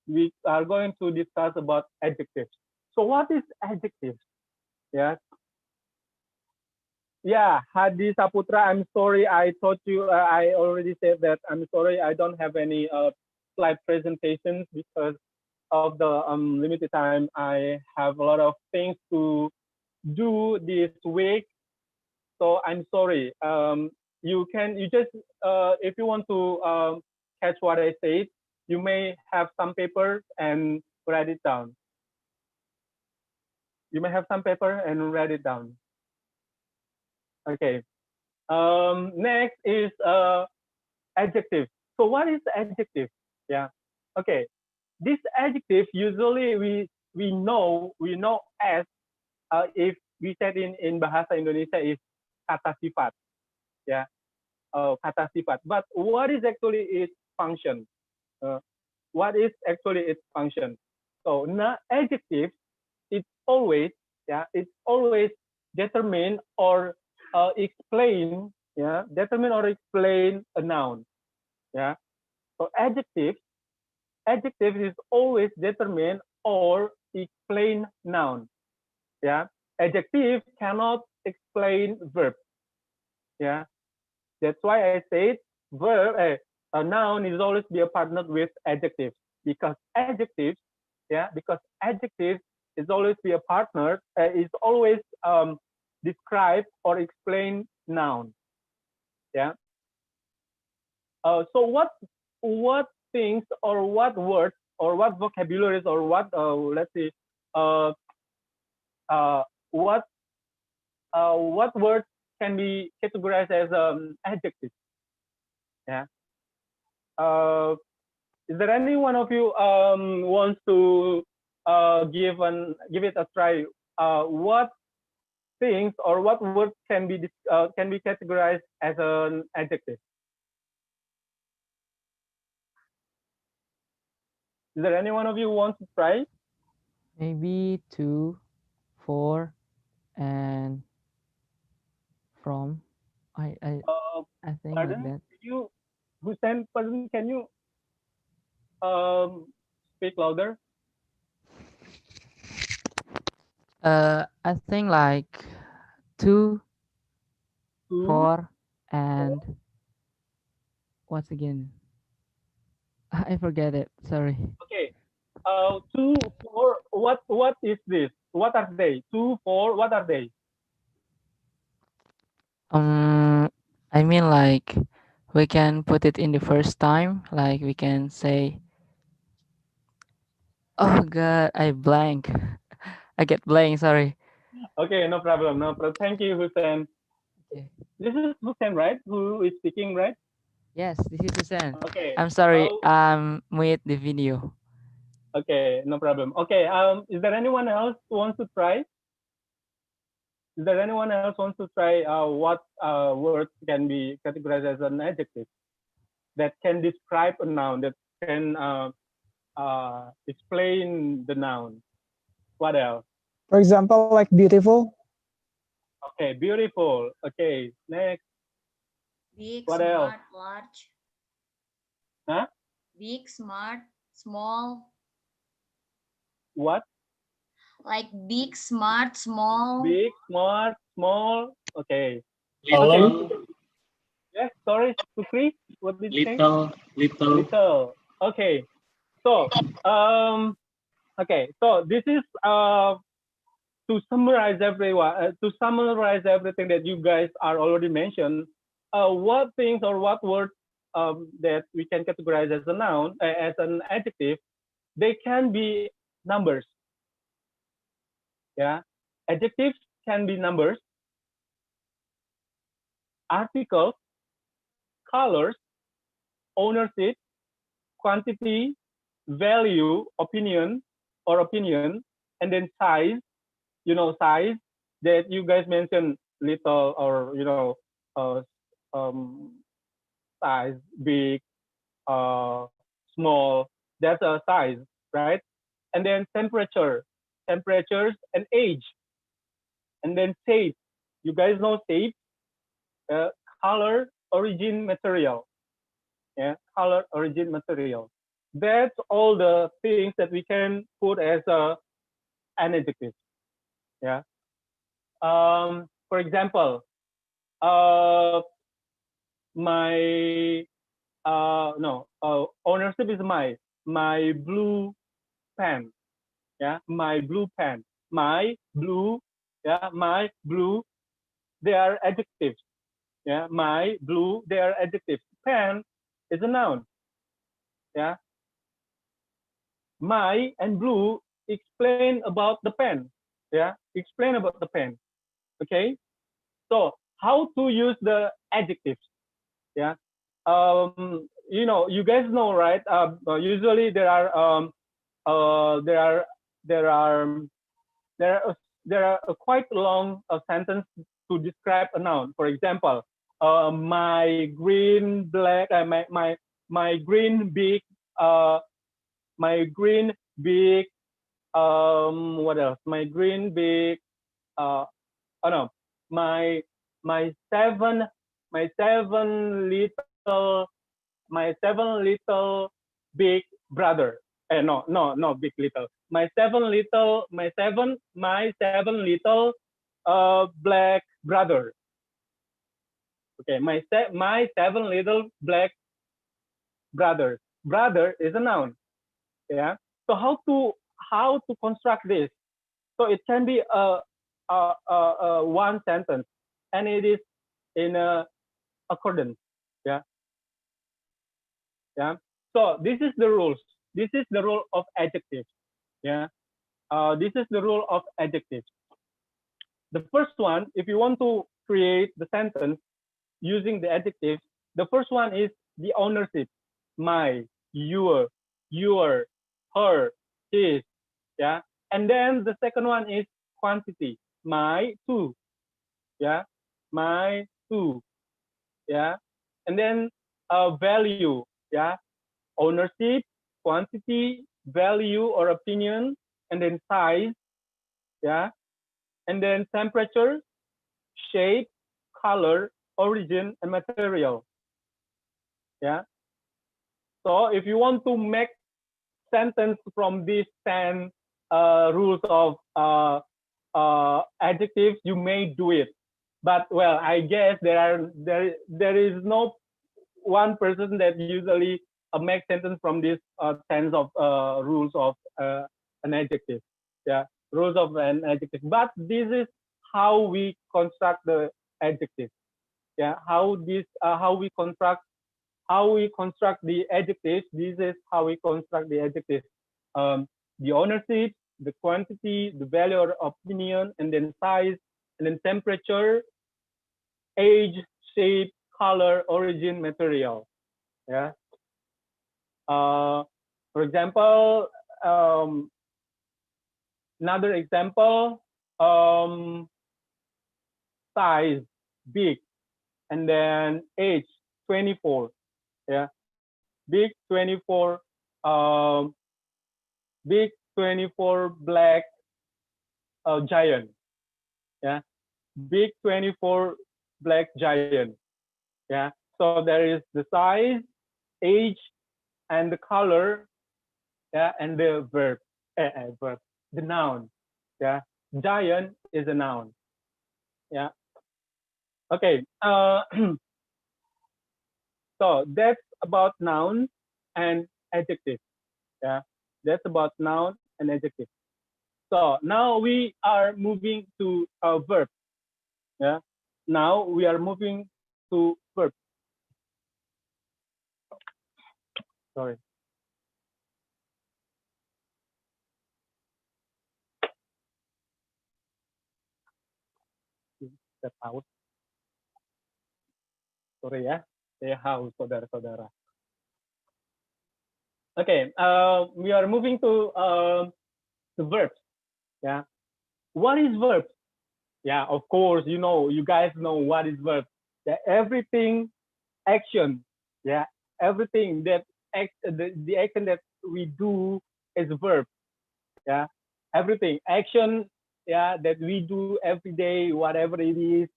we are going to discuss about adjectives. So what is adjectives? Yeah. Yeah, Hadi Saputra, I'm sorry. I told you, I already said that I'm sorry. I don't have any slide presentations because of the limited time. I have a lot of things to do this week. So I'm sorry. You just, if you want to catch what I said, you may have some paper and write it down. You may have some paper and write it down. Okay. Next is adjective. So what is adjective? Yeah. Okay. This adjective usually we know as if we said in bahasa Indonesia is kata sifat, ya, kata sifat. But what is actually its function? What is actually its function? So adjective, it's always, yeah, it's always determine or explain, yeah, determine or explain a noun, yeah. So adjective is always determine or explain noun, yeah. Adjective cannot explain verb, yeah. That's why I said verb, a noun is always be a partner with adjective, because adjectives, yeah, because adjective is always be a partner, is always describe or explain noun, yeah. So what things or what words or what vocabularies or what let's see what words can be categorized as adjectives, yeah. Is there any one of you wants to give it a try? What things or what words can be categorized as an adjective? Is there any one of you who wants to try? Maybe to, for, and from. I think like Pardon? that. You, Hussein, pardon, can you speak louder? I think like to, To, for, and what's again? I forget it. Sorry. okay. To, for, what is this? What are they? To, for, what are they? I mean like we can put it in the first time. Like we can say, oh God, I blank. I get blank. Sorry. Okay, no problem, no problem. Thank you, Hussein. Okay. This is Hussein, right? Who is speaking, right? Yes, this is Hussein. Okay. I'm sorry. With the video. Okay, no problem. Okay. Is there anyone else who wants to try? Is there anyone else wants to try what words can be categorized as an adjective that can describe a noun, that can explain the noun? What else? For example, like beautiful. Okay, beautiful. Okay, next. Big, What smart, else? large. Huh? Big, smart, small. What? Like big, smart, small. Big, smart, small. Okay. Little. Okay. Yes, sorry, Sukri. What did you say? Little. Little. Okay. So, okay. So this is to summarize everyone, to summarize everything that you guys are already mentioned. What things or what words that we can categorize as a noun, as an adjective, they can be numbers. Yeah, adjectives can be numbers, articles, colors, ownership, quantity, value, opinion, and then size. Size that you guys mentioned, little or uh, size, big, small. That's a size, right? And then temperatures, and age, and then shape. You guys know shape, color, origin, material. Yeah, color, origin, material. That's all the things that we can put as an adjective. Yeah. For example, my no ownership is my blue pen. Yeah, my blue pen. My blue. Yeah, my blue. They are adjectives. Yeah, my blue. They are adjectives. Pen is a noun. Yeah. My and blue explain about the pen. Yeah, explain about the pen. Okay. So how to use the adjectives? Yeah. You guys know, right? Usually there are there are a quite long sentence to describe a noun. For example, my green black, my green big, my green big, what else? My green big, oh no, my my seven my seven little my seven little big brother. No, big little. My seven little black brother. Okay, my seven little black brothers. Brother is a noun. Yeah. So how to construct this? So it can be a one sentence, and it is in a accordance. Yeah. Yeah. So this is the rules. This is the rule of adjectives. Yeah. This is the rule of adjectives. The first one, if you want to create the sentence using the adjectives, the first one is the ownership. My, your, her, his. Yeah. And then the second one is quantity. My, two. Yeah. My, two. Yeah. And then value. Yeah. Ownership, quantity, value or opinion, and then size. Yeah. And then temperature, shape, color, origin, and material. Yeah. So if you want to make sentence from these 10 rules of adjectives, you may do it. But well, I guess there is no one person that usually makes sentence from these tens of rules of an adjective. Yeah, rules of an adjective. But this is how we construct the adjective. Yeah, how we construct the adjectives. This is how we construct the adjectives. The ownership, the quantity, the value or opinion, and then size, and then temperature, age, shape, color, origin, material. Yeah. For example, another example, size, big, and then age, 24. Yeah, big 24, big 24 black giant. Yeah, big 24 black giant. Yeah, so there is the size, age, and the color. Yeah, and the verb, the noun. Yeah, giant is a noun. Yeah. Okay. So that's about noun and adjective. Yeah, that's about noun and adjective. So now we are moving to a verb. Yeah, now we are moving to verb. Sorry. Step out. Sorry ya, saya haus saudara-saudara. Okay, we are moving to the verbs. Yeah, what is verb? Yeah, of course, you guys know what is verb. Yeah, everything, action. Yeah, everything that the action that we do is verb. Yeah, everything, action. Yeah, that we do every day, whatever it is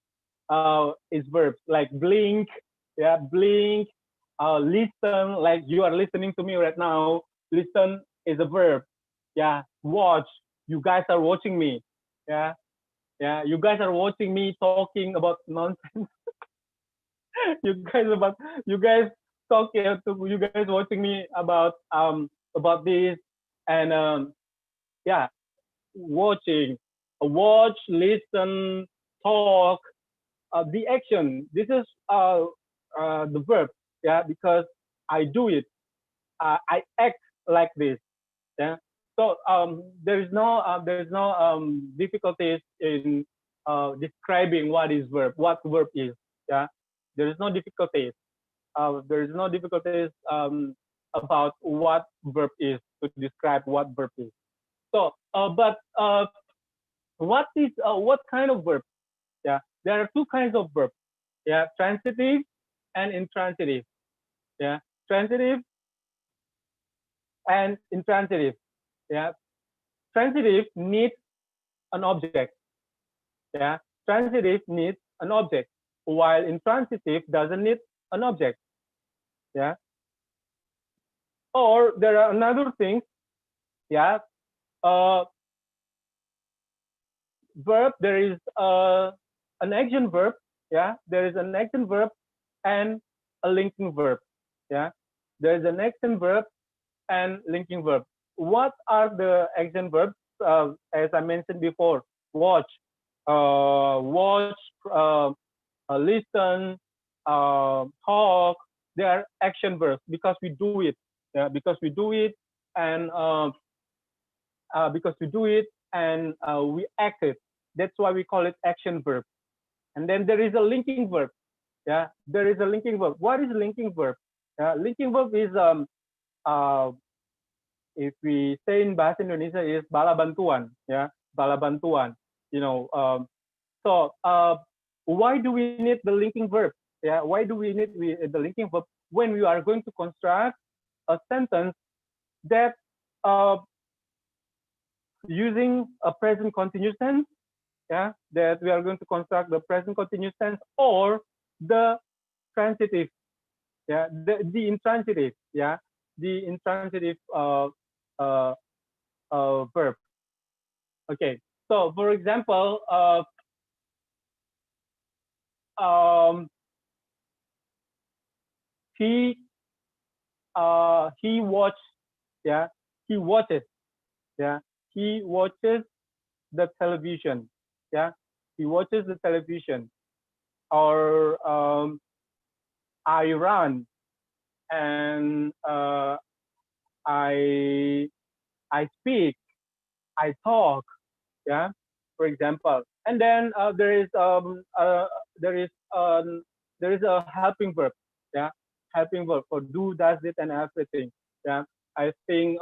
verbs. Like blink. Yeah, blink. Listen, like you are listening to me right now. Listen is a verb. Yeah, watch. You guys are watching me. Yeah, yeah. You guys are watching me talking about nonsense. you guys talking you guys watching me about this and yeah, watching, watch, listen, talk. The action. This is the verb. Yeah, because I do it. I act like this. Yeah. So there is no difficulties in describing what is verb, what verb is. Yeah. There is no difficulties. There is no difficulties about what verb is, to describe what verb is. So, but what kind of verb? Yeah, there are two kinds of verb. Yeah, transitive and intransitive. Yeah, transitive and intransitive. Yeah, transitive needs an object. Yeah, transitive needs an object, while intransitive doesn't need an object. Yeah, or there are another things. Yeah, verb. There is an action verb. Yeah, there is an action verb and a linking verb. Yeah, there is an action verb and linking verb. What are the action verbs? As I mentioned before, watch, watch, listen, talk. They are action verbs because we do it. Yeah, because we do it, and we act it. That's why we call it action verb. And then there is a linking verb. Yeah, there is a linking verb. What is linking verb? Linking verb is if we say in bahasa Indonesia is bala bantuan. Yeah, bala bantuan. You know, so why do we need the linking verb? Yeah, why do we need the linking verb when we are going to construct a sentence that using a present continuous tense? Yeah, that we are going to construct the present continuous tense or the transitive. Yeah, the intransitive. Yeah, the intransitive verb. Okay, so for example, he watched. Yeah, he watches. Yeah, he watches the television. Yeah, he watches the television. Or I run, and I speak, I talk. Yeah, for example. And then there is a helping verb. Yeah, helping verb for do, does, it, and everything. Yeah, I think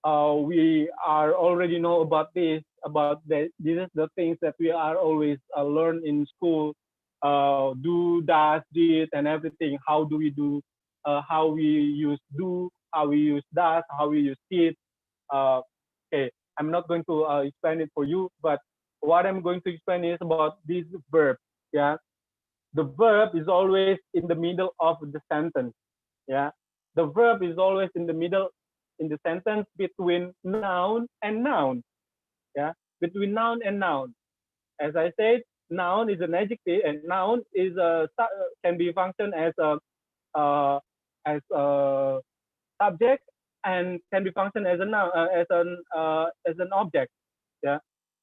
we are already know about this. These are the things that we are always learn in school. Do, does, did, and everything. How do we do? How we use do? How we use does? How we use did? Okay, I'm not going to explain it for you, but what I'm going to explain is about this verb. Yeah, the verb is always in the middle of the sentence. Yeah, the verb is always in the middle in the sentence between noun and noun. Yeah, between noun and noun. As I said, noun is an adjective, and noun is can be function as a subject and can be function as a noun as an object. Yeah,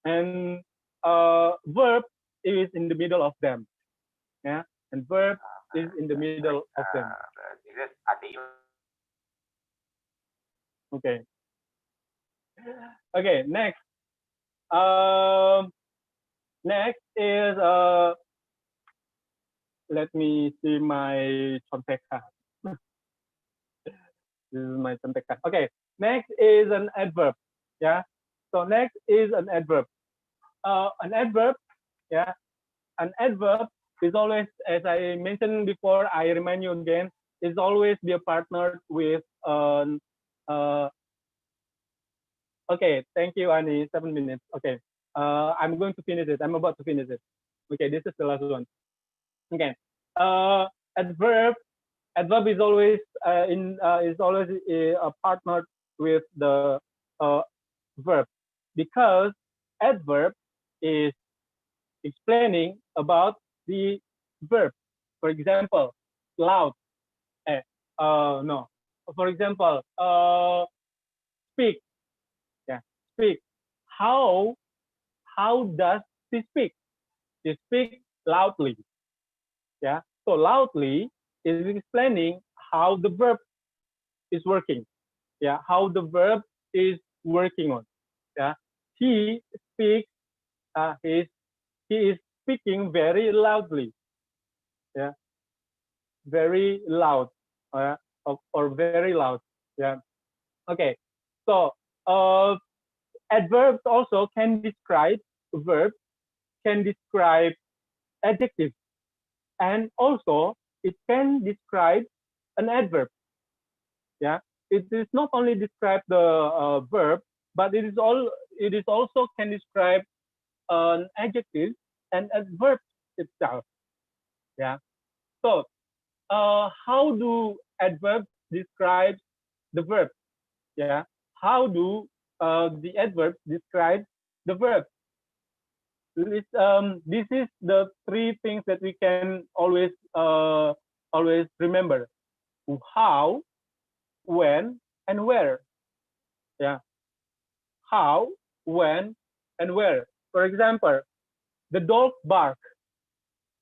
and verb is in the middle of them. Yeah, and verb is in the middle of them. Okay. Okay. Next. Next is let me see my context. This is my context. Okay. Next is an adverb. Yeah. So next is an adverb. An adverb. Yeah. An adverb is always, as I mentioned before, I remind you again, is always be a partner with okay, thank you, Ani. 7 minutes. Okay, I'm going to finish it. I'm about to finish it. Okay, this is the last one. Okay, adverb is always a partner with the verb, because adverb is explaining about the verb. For example, loud. No. For example, speak. Yeah, speak. How does he speak? He speaks loudly. Yeah. So loudly is explaining how the verb is working. Yeah. How the verb is working on. Yeah. He speaks. He is speaking very loudly. Yeah. Very loud. Or very loud. Yeah. Okay. So adverbs also can describe verbs, can describe adjectives, and also it can describe an adverb. Yeah, it is not only describe the verb, but it is also can describe an adjective and adverb itself. Yeah. So how do adverbs describe the verb? Yeah. How do the adverbs describe the verb? This is the three things that we can always remember: how, when, and where. Yeah. How, when, and where. For example, the dog bark.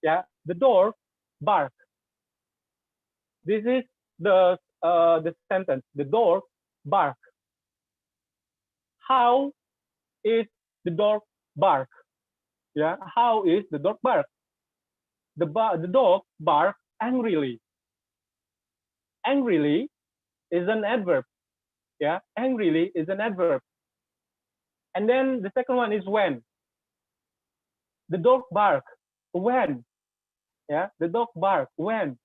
Yeah, the dog bark. This is the sentence. The dog bark. How is the dog bark? Yeah, how is the dog bark? The dog bark angrily. Angrily is an adverb. Yeah, angrily is an adverb. And then the second one is when. The dog bark when. Yeah, the dog bark when.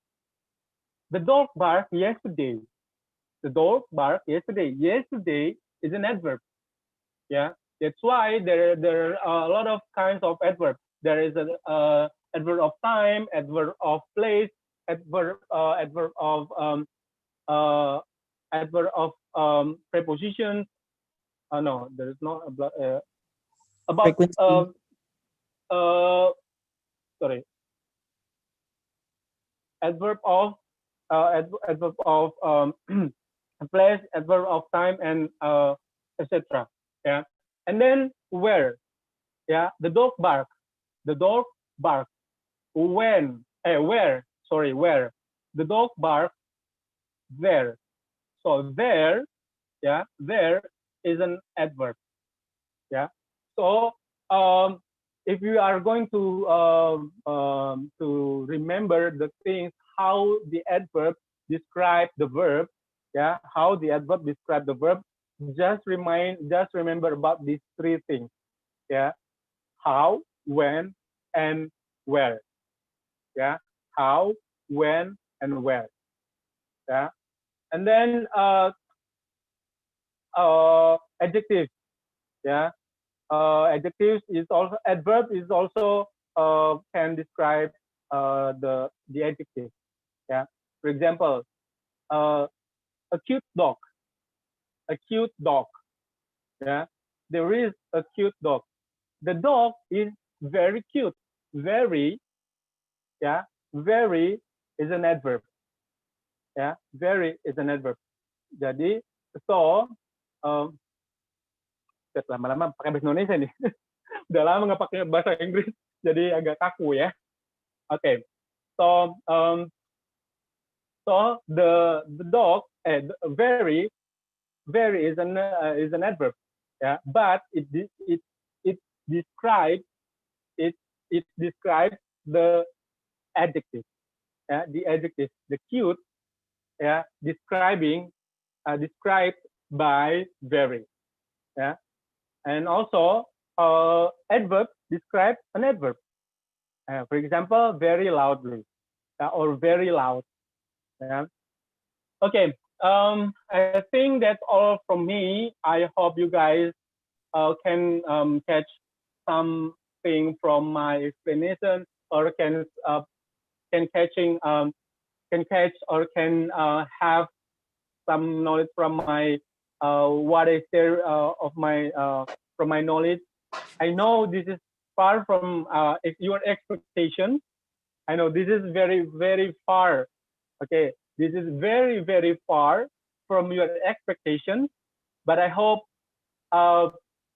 The dog bark yesterday. The dog bark yesterday. Yesterday is an adverb. Yeah, that's why there are a lot of kinds of adverbs. There is an adverb of time, adverb of place, adverb of prepositions. No, there is not about sorry. Adverb of place, adverb of time, and etc. Yeah, and then where? Yeah, the dog bark. The dog bark. When? Where? Sorry, where? The dog bark there. So there, yeah, there is an adverb. Yeah. So if you are going to remember the things, how the adverb describe the verb, yeah, how the adverb describe the verb, just remember about these three things. Yeah, how, when, and where. Yeah, how, when, and where. Yeah, and then adjectives. Yeah, adjectives is also, adverb is also can describe the adjective. Yeah, for example, a cute dog. A cute dog. Yeah, there is a cute dog. The dog is very cute. Very, yeah, very is an adverb. Yeah, very is an adverb. Jadi, so lama-lama pakai bahasa Indonesia nih. Udah lama nggak pakai bahasa Inggris, jadi agak kaku ya. Okay, so the dog, very is an adverb, yeah, but it describes the adjective, yeah, the adjective, the cute, yeah, described by very, yeah, and also adverb describes an adverb. For example, very loudly, or very loud. Yeah. Okay. I think that's all from me. I hope you guys can catch something from my explanation, or can catch or can have some knowledge from my what I share of my from my knowledge. I know this is far from your expectation. I know this is very, very far. Okay, this is very, very far from your expectation, but I hope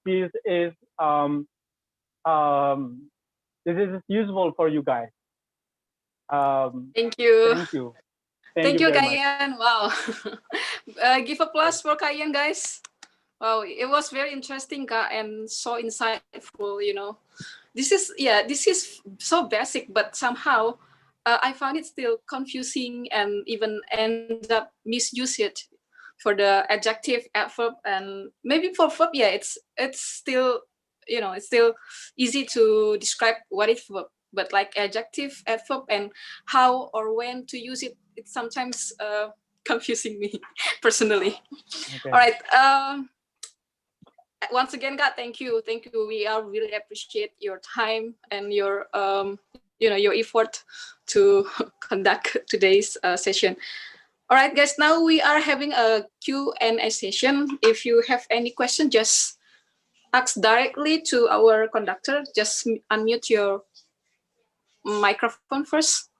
this is useful for you guys. Thank you. Thank you. Thank you, very Kak much. Ian. Wow. Give applause for Kak Ian, guys. Wow, it was very interesting, Kak, and so insightful, you know. This is so basic, but somehow I found it still confusing and even end up misuse it. for the adjective, adverb, and maybe for verb, yeah, it's still, you know, it's still easy to describe what is verb. But like adjective, adverb, and how or when to use it, it's sometimes confusing me personally. Okay. All right. Once again, God, thank you. We are really appreciate your time and your your effort to conduct today's session. All right, guys. Now we are having a Q&A session. If you have any question, just ask directly to our conductor. Just unmute your microphone first.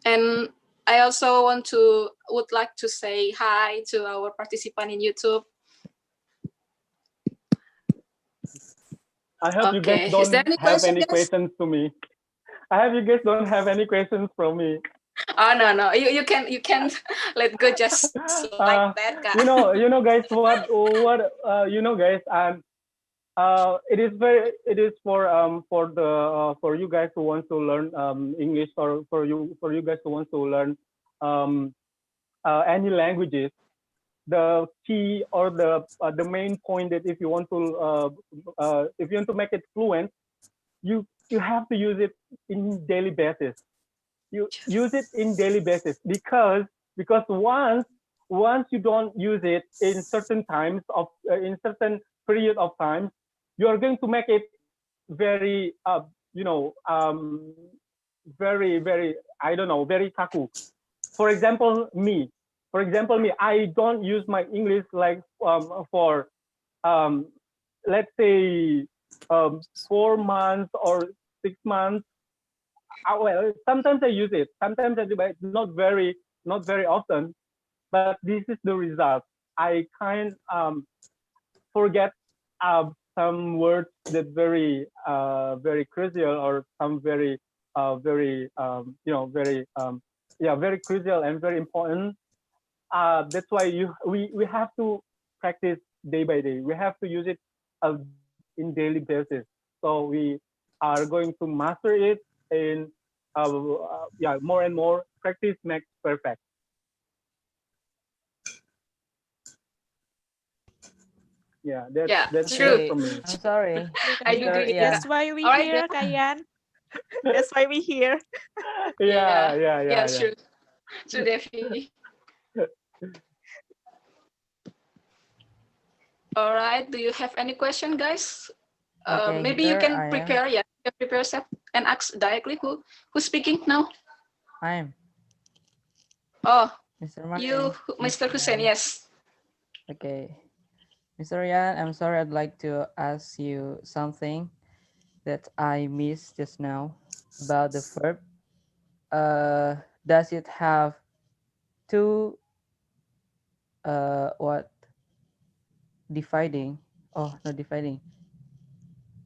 And I also would like to say hi to our participant in YouTube. I hope you guys Is there don't any have question, any guys? questions to me. I hope you guys don't have any questions from me. Oh no, you can let go just like that, guys. You know, guys, guys, it is for you guys who want to learn English, or for you guys who want to learn any languages. The key or the main point that if you want to make it fluent, you have to use it in daily basis. You use it in daily basis because once you don't use it in certain times of in certain period of time, you are going to make it very very I don't know, very kaku. For example, me, I don't use my English like for let's say 4 months or 6 months. Well, sometimes I use it, sometimes I do, but not very often. But this is the result. I kind forget some words that very crucial, or some very very crucial and very important. That's why we have to practice day by day. We have to use it in daily basis. So we are going to master it in more and more. Practice makes perfect. Yeah, that's true. from me. I'm sorry. I do agree. Yeah. That's why we All right, here, Kayan. That's why we here. Yeah. True, Devi. All right. Do you have any question, guys? Okay, Maybe you here can I am. prepare. Yeah, you can prepare yourself and ask directly who's speaking now. I am Oh, Mr. Martin. you, Mr. Hussein. Yes. Okay. Mr. Yan, I'm sorry, I'd like to ask you something that I missed just now about the verb. Does it have two what dividing? Oh, not dividing.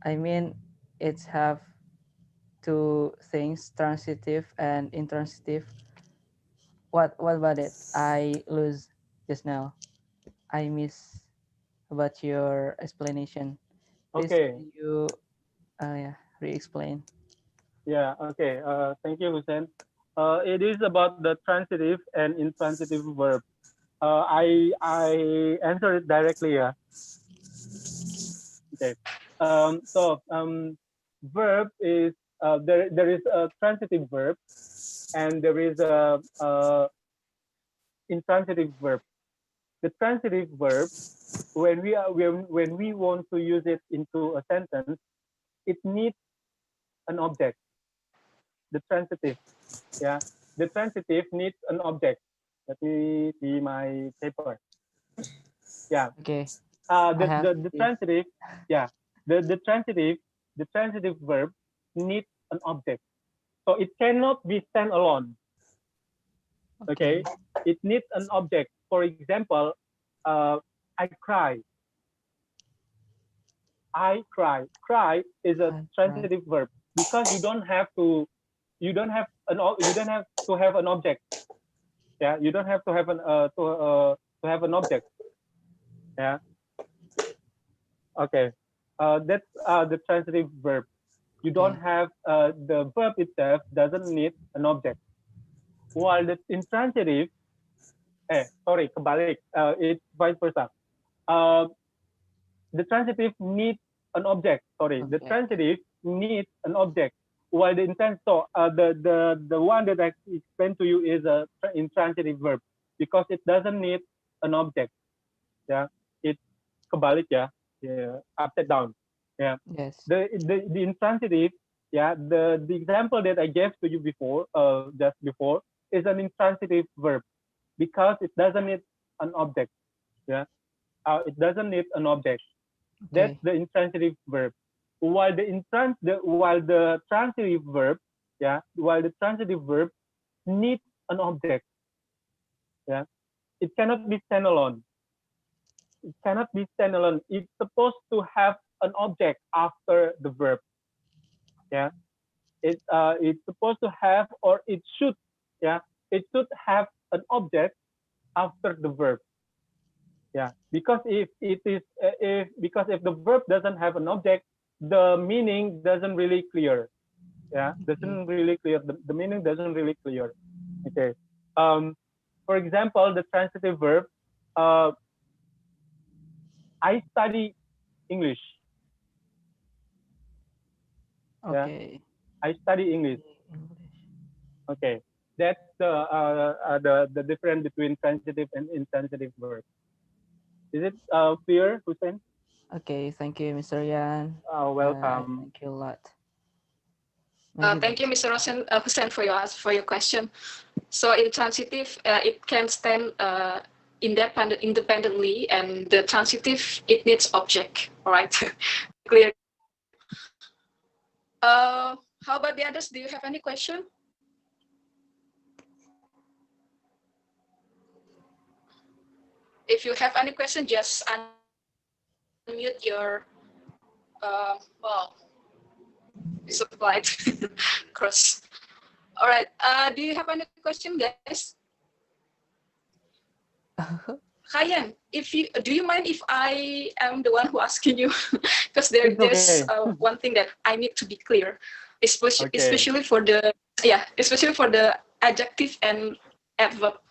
I mean, it's have two things, transitive and intransitive. What about it? I lose just now. I miss about your explanation. Please, Okay. can you re-explain? Yeah. Okay. Thank you, Hussein. It is about the transitive and intransitive verb. I answer it directly. Yeah. Okay. Verb is there is a transitive verb, and there is a intransitive verb. The transitive verb, when we want to use it into a sentence, it needs an object. The transitive, yeah, the transitive needs an object. Let me see my paper. Yeah. Okay. The transitive, yeah, the transitive verb needs an object, so it cannot be stand alone. Okay, it needs an object. For example, I cry. I cry. Cry is a transitive verb because you don't have to have an object. Yeah, you don't have to have to have an object. Yeah. Okay. That's the transitive verb. You don't have the verb itself doesn't need an object. While the intransitive, Sorry, kebalik. It's vice versa. The transitive needs an object. Sorry, the transitive needs an object, while the the one that I explained to you is a intransitive verb because it doesn't need an object. Yeah, it's kebalik ya. Yeah, upside down. Yeah. Yes. The intransitive. Yeah, the example that I gave to you before, just before, is an intransitive verb because it doesn't need an object. Yeah, it doesn't need an object. That's the intransitive verb. While the transitive verb, while the transitive verb needs an object. Yeah, it cannot be standalone. It cannot be standalone. It's supposed to have an object after the verb. Yeah, it's supposed to have, or it should, it should have an object after the verb. Yeah, because if the verb doesn't have an object, the meaning doesn't really clear. Yeah, doesn't really clear. The meaning doesn't really clear. Okay. For example, the transitive verb, I study English. Okay. Yeah? I study English. Okay, that's the difference between transitive and intransitive verbs. Is it clear, Hussein? Okay, thank you, Mr. Yan. Welcome. Thank you a lot. Thank you, Mr. Hussein, for your question. So intransitive, it can stand independently, and the transitive, it needs object. All right, clear. How about the others? Do you have any question? If you have any question, just unmute your, well, it's applied cross. All right, do you have any question, guys? Kayan, do you mind if I am the one who asking you? Because there's one thing that I need to be clear, especially for the adjective and adverb.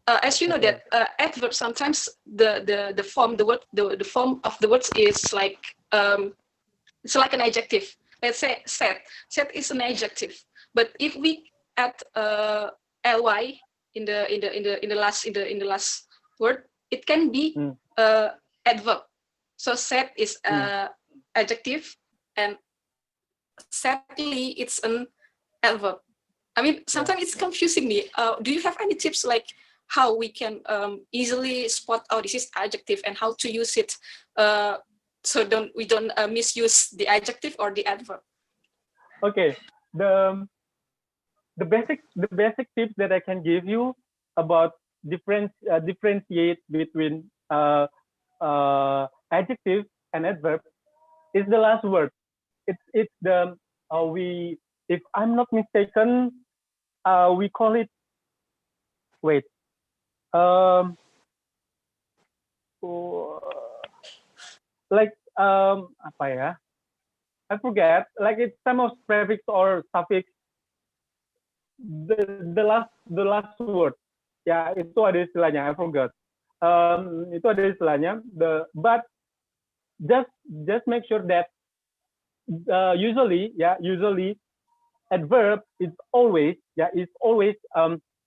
As you know that adverb, sometimes the form of the words is like it's like an adjective. Let's say set is an adjective, but if we add ly in the last word, it can be adverb. So set is adjective, and setly it's an adverb. I mean, sometimes it's confusing me. Do you have any tips like how we can easily spot out this is adjective and how to use it so we don't misuse the adjective or the adverb? Okay, the basic tips that I can give you about differentiate between adjective and adverb is the last word. It's the if I'm not mistaken, we call it, wait, like apa ya? I forget. Like it's some of prefix or suffix. The last word. Ya, itu ada istilahnya. I forgot. Itu ada istilahnya. But just make sure that usually adverb is always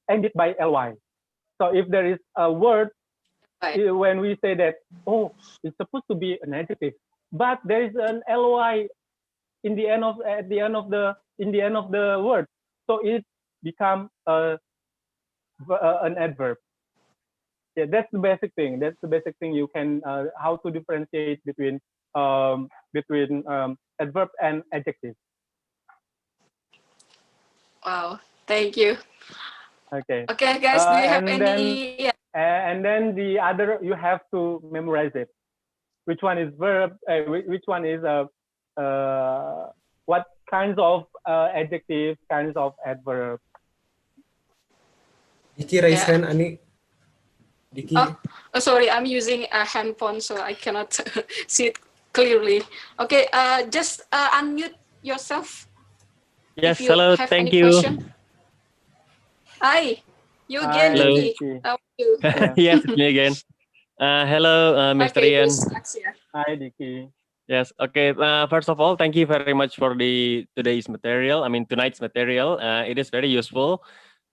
ended by ly. So if there is a word, when we say that, oh, it's supposed to be an adjective, but there is an ly in the end of the word, so it becomes an adverb. Yeah, that's the basic thing. That's the basic thing you can how to differentiate between adverb and adjective. Wow, thank you. Okay. Okay, guys, do you have any? And then the other, you have to memorize it. Which one is verb? Which one is what kinds of adjectives, kinds of adverb? Diki raise hand, Ani. Diki. Oh, sorry, I'm using a handphone, so I cannot see it clearly. Okay, just unmute yourself. Yes, hello, thank you. Question. Hi. You Hi, again, Hello. Dicky. Dicky. How are you? Yeah. Yes, it's me again. Hello, Mr. Okay, Ian. Miss Axia. Hi, Dicky. Yes. Okay. First of all, thank you very much for the today's material. I mean tonight's material. It is very useful.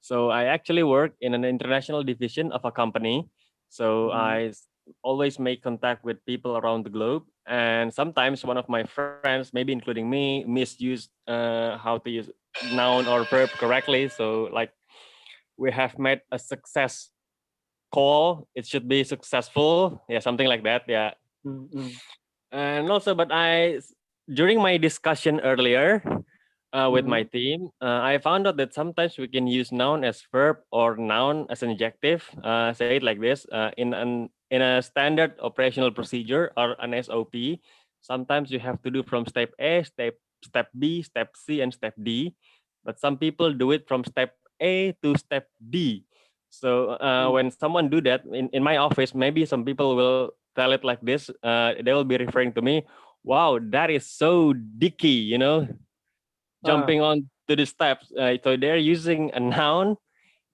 So I actually work in an international division of a company. So always make contact with people around the globe, and sometimes one of my friends, maybe including me, misuse how to use noun or verb correctly. So like we have made a success call. It should be successful. Yeah, something like that. Yeah. Mm-hmm. And also, but during my discussion earlier with my team, I found out that sometimes we can use noun as verb or noun as an adjective. Say it like this: in a standard operational procedure or an SOP, sometimes you have to do from step A, step B, step C, and step D. But some people do it from step A to step D. So when someone do that in my office, maybe some people will tell it like this. They will be referring to me. Wow, that is so dicky, jumping on to the steps. So they're using a noun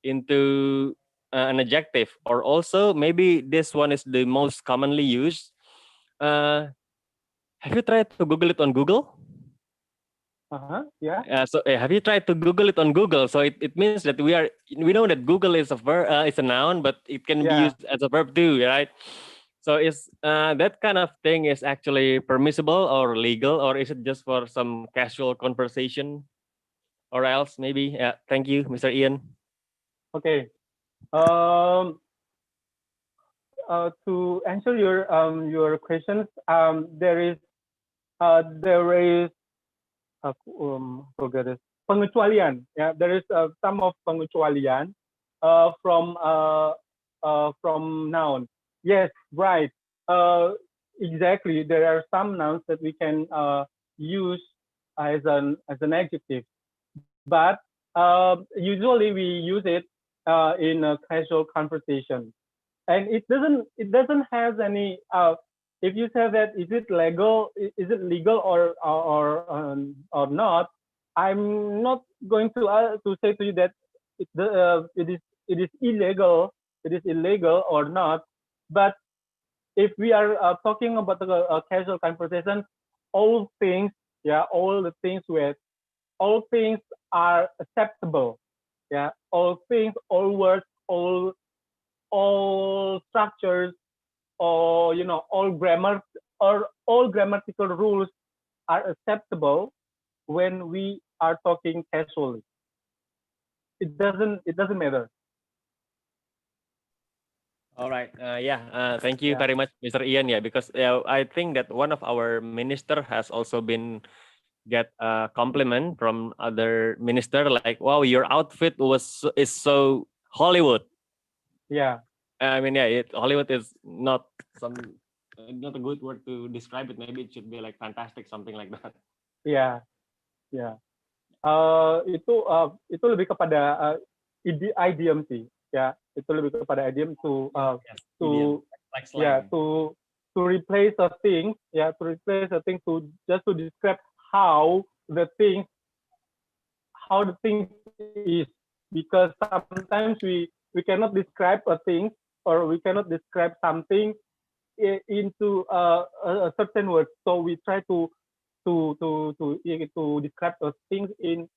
into an adjective, or also maybe this one is the most commonly used. Have you tried to Google it on Google? Yeah. So have you tried to Google it on Google? So it means that we know that Google is is a noun, but it can be used as a verb too, right? So is that kind of thing is actually permissible or legal, or is it just for some casual conversation, or else maybe? Yeah. Thank you, Mr. Ian. Okay. To answer your questions, there is pengecualian. Yeah, there is some of pengecualian from noun. Yes, right. Exactly. There are some nouns that we can use as an adjective, but usually we use it in a casual conversation, and it doesn't have any. If you say that is it legal or not, I'm not going to say to you that it is illegal, or not. But if we are talking about a casual conversation, all things, all the things all things are acceptable. Yeah, all things, all words, all structures, or all grammar or all grammatical rules are acceptable when we are talking casually. It doesn't matter. All right. Thank you very much, Mr. Ian. Yeah, because I think that one of our minister has also been get a compliment from other minister, like, wow, your outfit is so Hollywood. Yeah. I mean, yeah, Hollywood is not not a good word to describe it. Maybe it should be like fantastic, something like that. Ya, ya. Itu lebih kepada idiom sih, ya. Itu lebih kepada idiom to replace a thing, to just to describe how the thing is, because sometimes we cannot describe a thing, or we cannot describe something into a certain word, so we try to describe those things in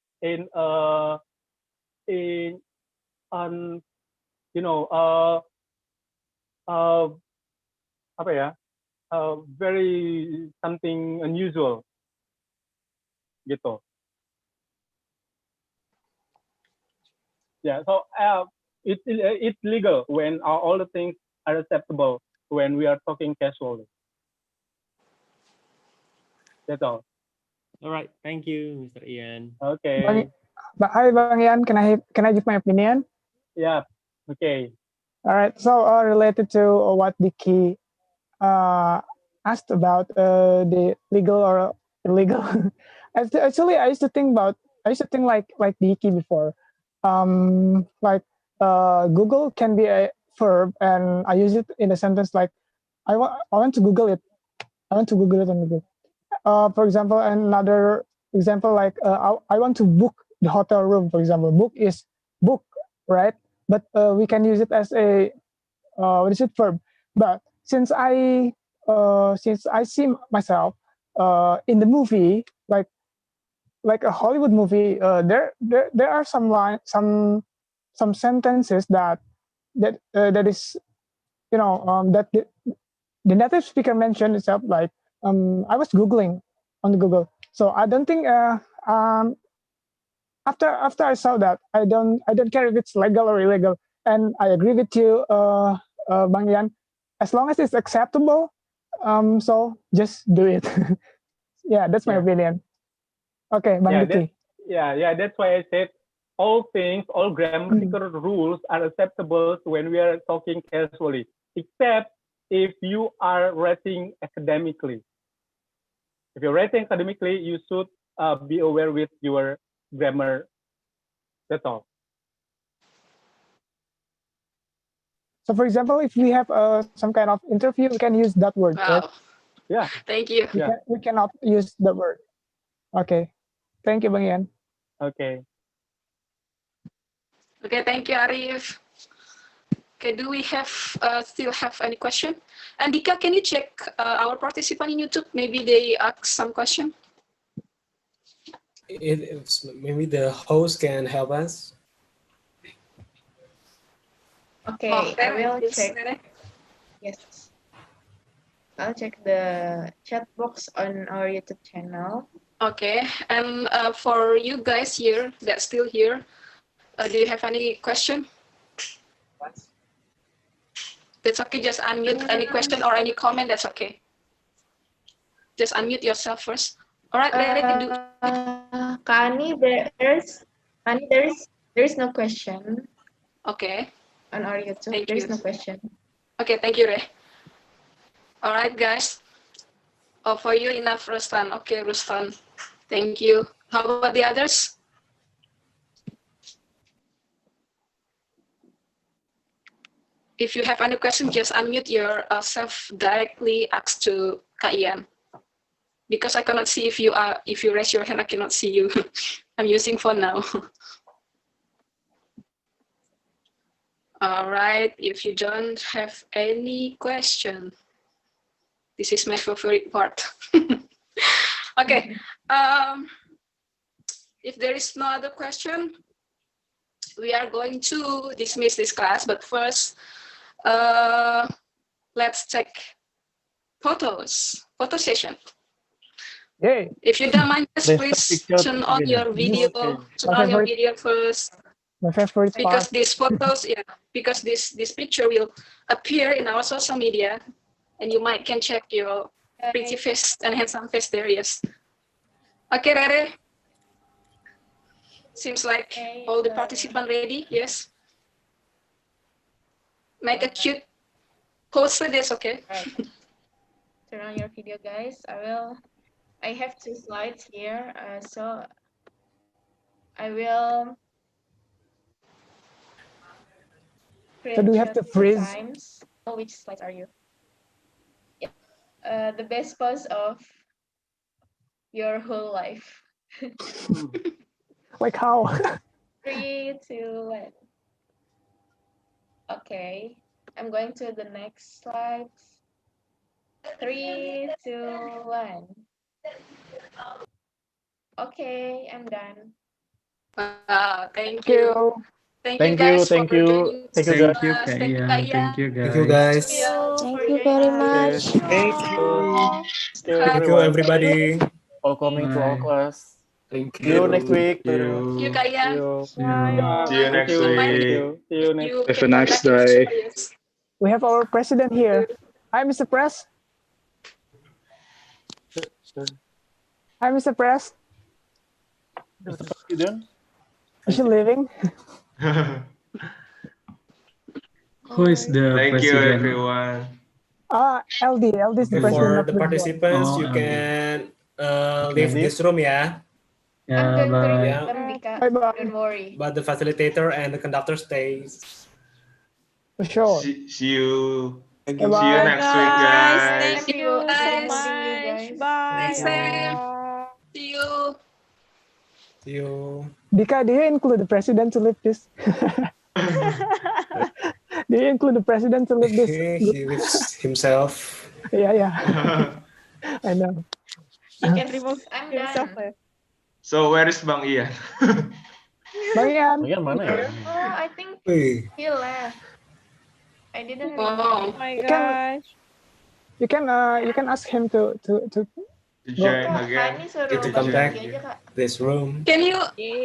apa ya, very something unusual gitu. Yeah, so it's legal when all the things are acceptable when we are talking casually. That's all. All right, thank you, Mr. Ian. Okay. Hi, Bang Ian. Can I give my opinion? Yeah. Okay. All right. So related to what Dicky asked about the legal or illegal. Actually, I used to think like Dicky before. Like Google can be a verb, and I use it in a sentence like I want to Google it. I want to Google it on Google. For example, another example like I want to book the hotel room. For example, book is book, right? but we can use it as a verb. But since I see myself in the movie, like a Hollywood movie, there are some sentences that is that the native speaker mentioned itself, like I was googling on the Google, so I don't think after I saw that, I don't care if it's legal or illegal, and I agree with you, Bang Yan, as long as it's acceptable, so just do it. Yeah, that's my opinion. Okay, Bang Diki. That's why I said all grammatical rules are acceptable when we are talking casually, except if you are writing academically. If you're writing academically, you should be aware with your grammar. That's all. So, for example, if we have some kind of interview, we can use that word, right? Yeah. Thank you. We cannot use the word. Okay. Thank you, Bang Yan. Okay. Okay, thank you, Arif. Okay, do we still have any question? Andika, can you check our participant in YouTube? Maybe they ask some question. Maybe the host can help us. Okay, I will check. Yes. I'll check the chat box on our YouTube channel. Okay, and for you guys here that's still here, do you have any question? That's okay, just unmute any question or any comment, that's okay. Just unmute yourself first. All right, Kani, there is no question. Okay. On our YouTube, Thank there is you. no question. Okay, thank you, Ray. All right, guys. Oh, for you enough, Ruslan. Okay, Ruslan. Thank you. How about the others? If you have any question, just unmute yourself directly. Ask to Kak Ian. Because I cannot see if you raise your hand, I cannot see you. I'm using phone now. All right, if you don't have any question, this is my favorite part. Okay, if there is no other question, we are going to dismiss this class, but first, let's take photo session. Yay. If you don't mind, please turn on your video, first. My favorite Because part. these photos, because this picture will appear in our social media, and you can check your pretty face and handsome face there. Yes. Okay, Rere. Seems like all the participants ready. Yes. Make a cute pose for this. Okay. Right. Turn on your video, guys. I have 2 slides here, so I will. So do we have to freeze? Times. Oh, which slides are you? Yeah. The best pose of your whole life. Like how? 3, 2, 1. Okay. I'm going to the next slide. 3, 2, 1. Okay, I'm done. Thank you. Thank you guys for joining. Thank you, guys. Thank you, Thank you, Thank you, guys. Thank you very much. Thank you. Thank you, everyone. everybody. All coming to our class. Thank See you next week. Thank you. See you, Kaya. See you next week. See you next. Have a nice day. We have our president here. Hi, Mr. Press. Hi, Mr. Press. Mr. President. Is she leaving? Who is the Thank you, president? everyone. LD is the president. For of the Britzone. participants, you can leave this room, yeah. I'm going to bye. remove them, Dika. Bye-bye. Don't worry. But the facilitator and the conductor stays. For sure. See you. Bye. See you next week, guys. Thank you so guys. much. Bye. See you. See you. Dika, do you include the president to leave this? Do you include the president to leave this? He leaves himself. Yeah. I know. He can remove I'm himself. done. So where is Bang Ian? Bang Ian. Ian mana ya? Oh, I think Wih, he left. I didn't Oh Oh my gosh. You can ask him to To go. join Kak, again. ini suruh to To come balik back lagi aja, Kak. this room. Can you Yay.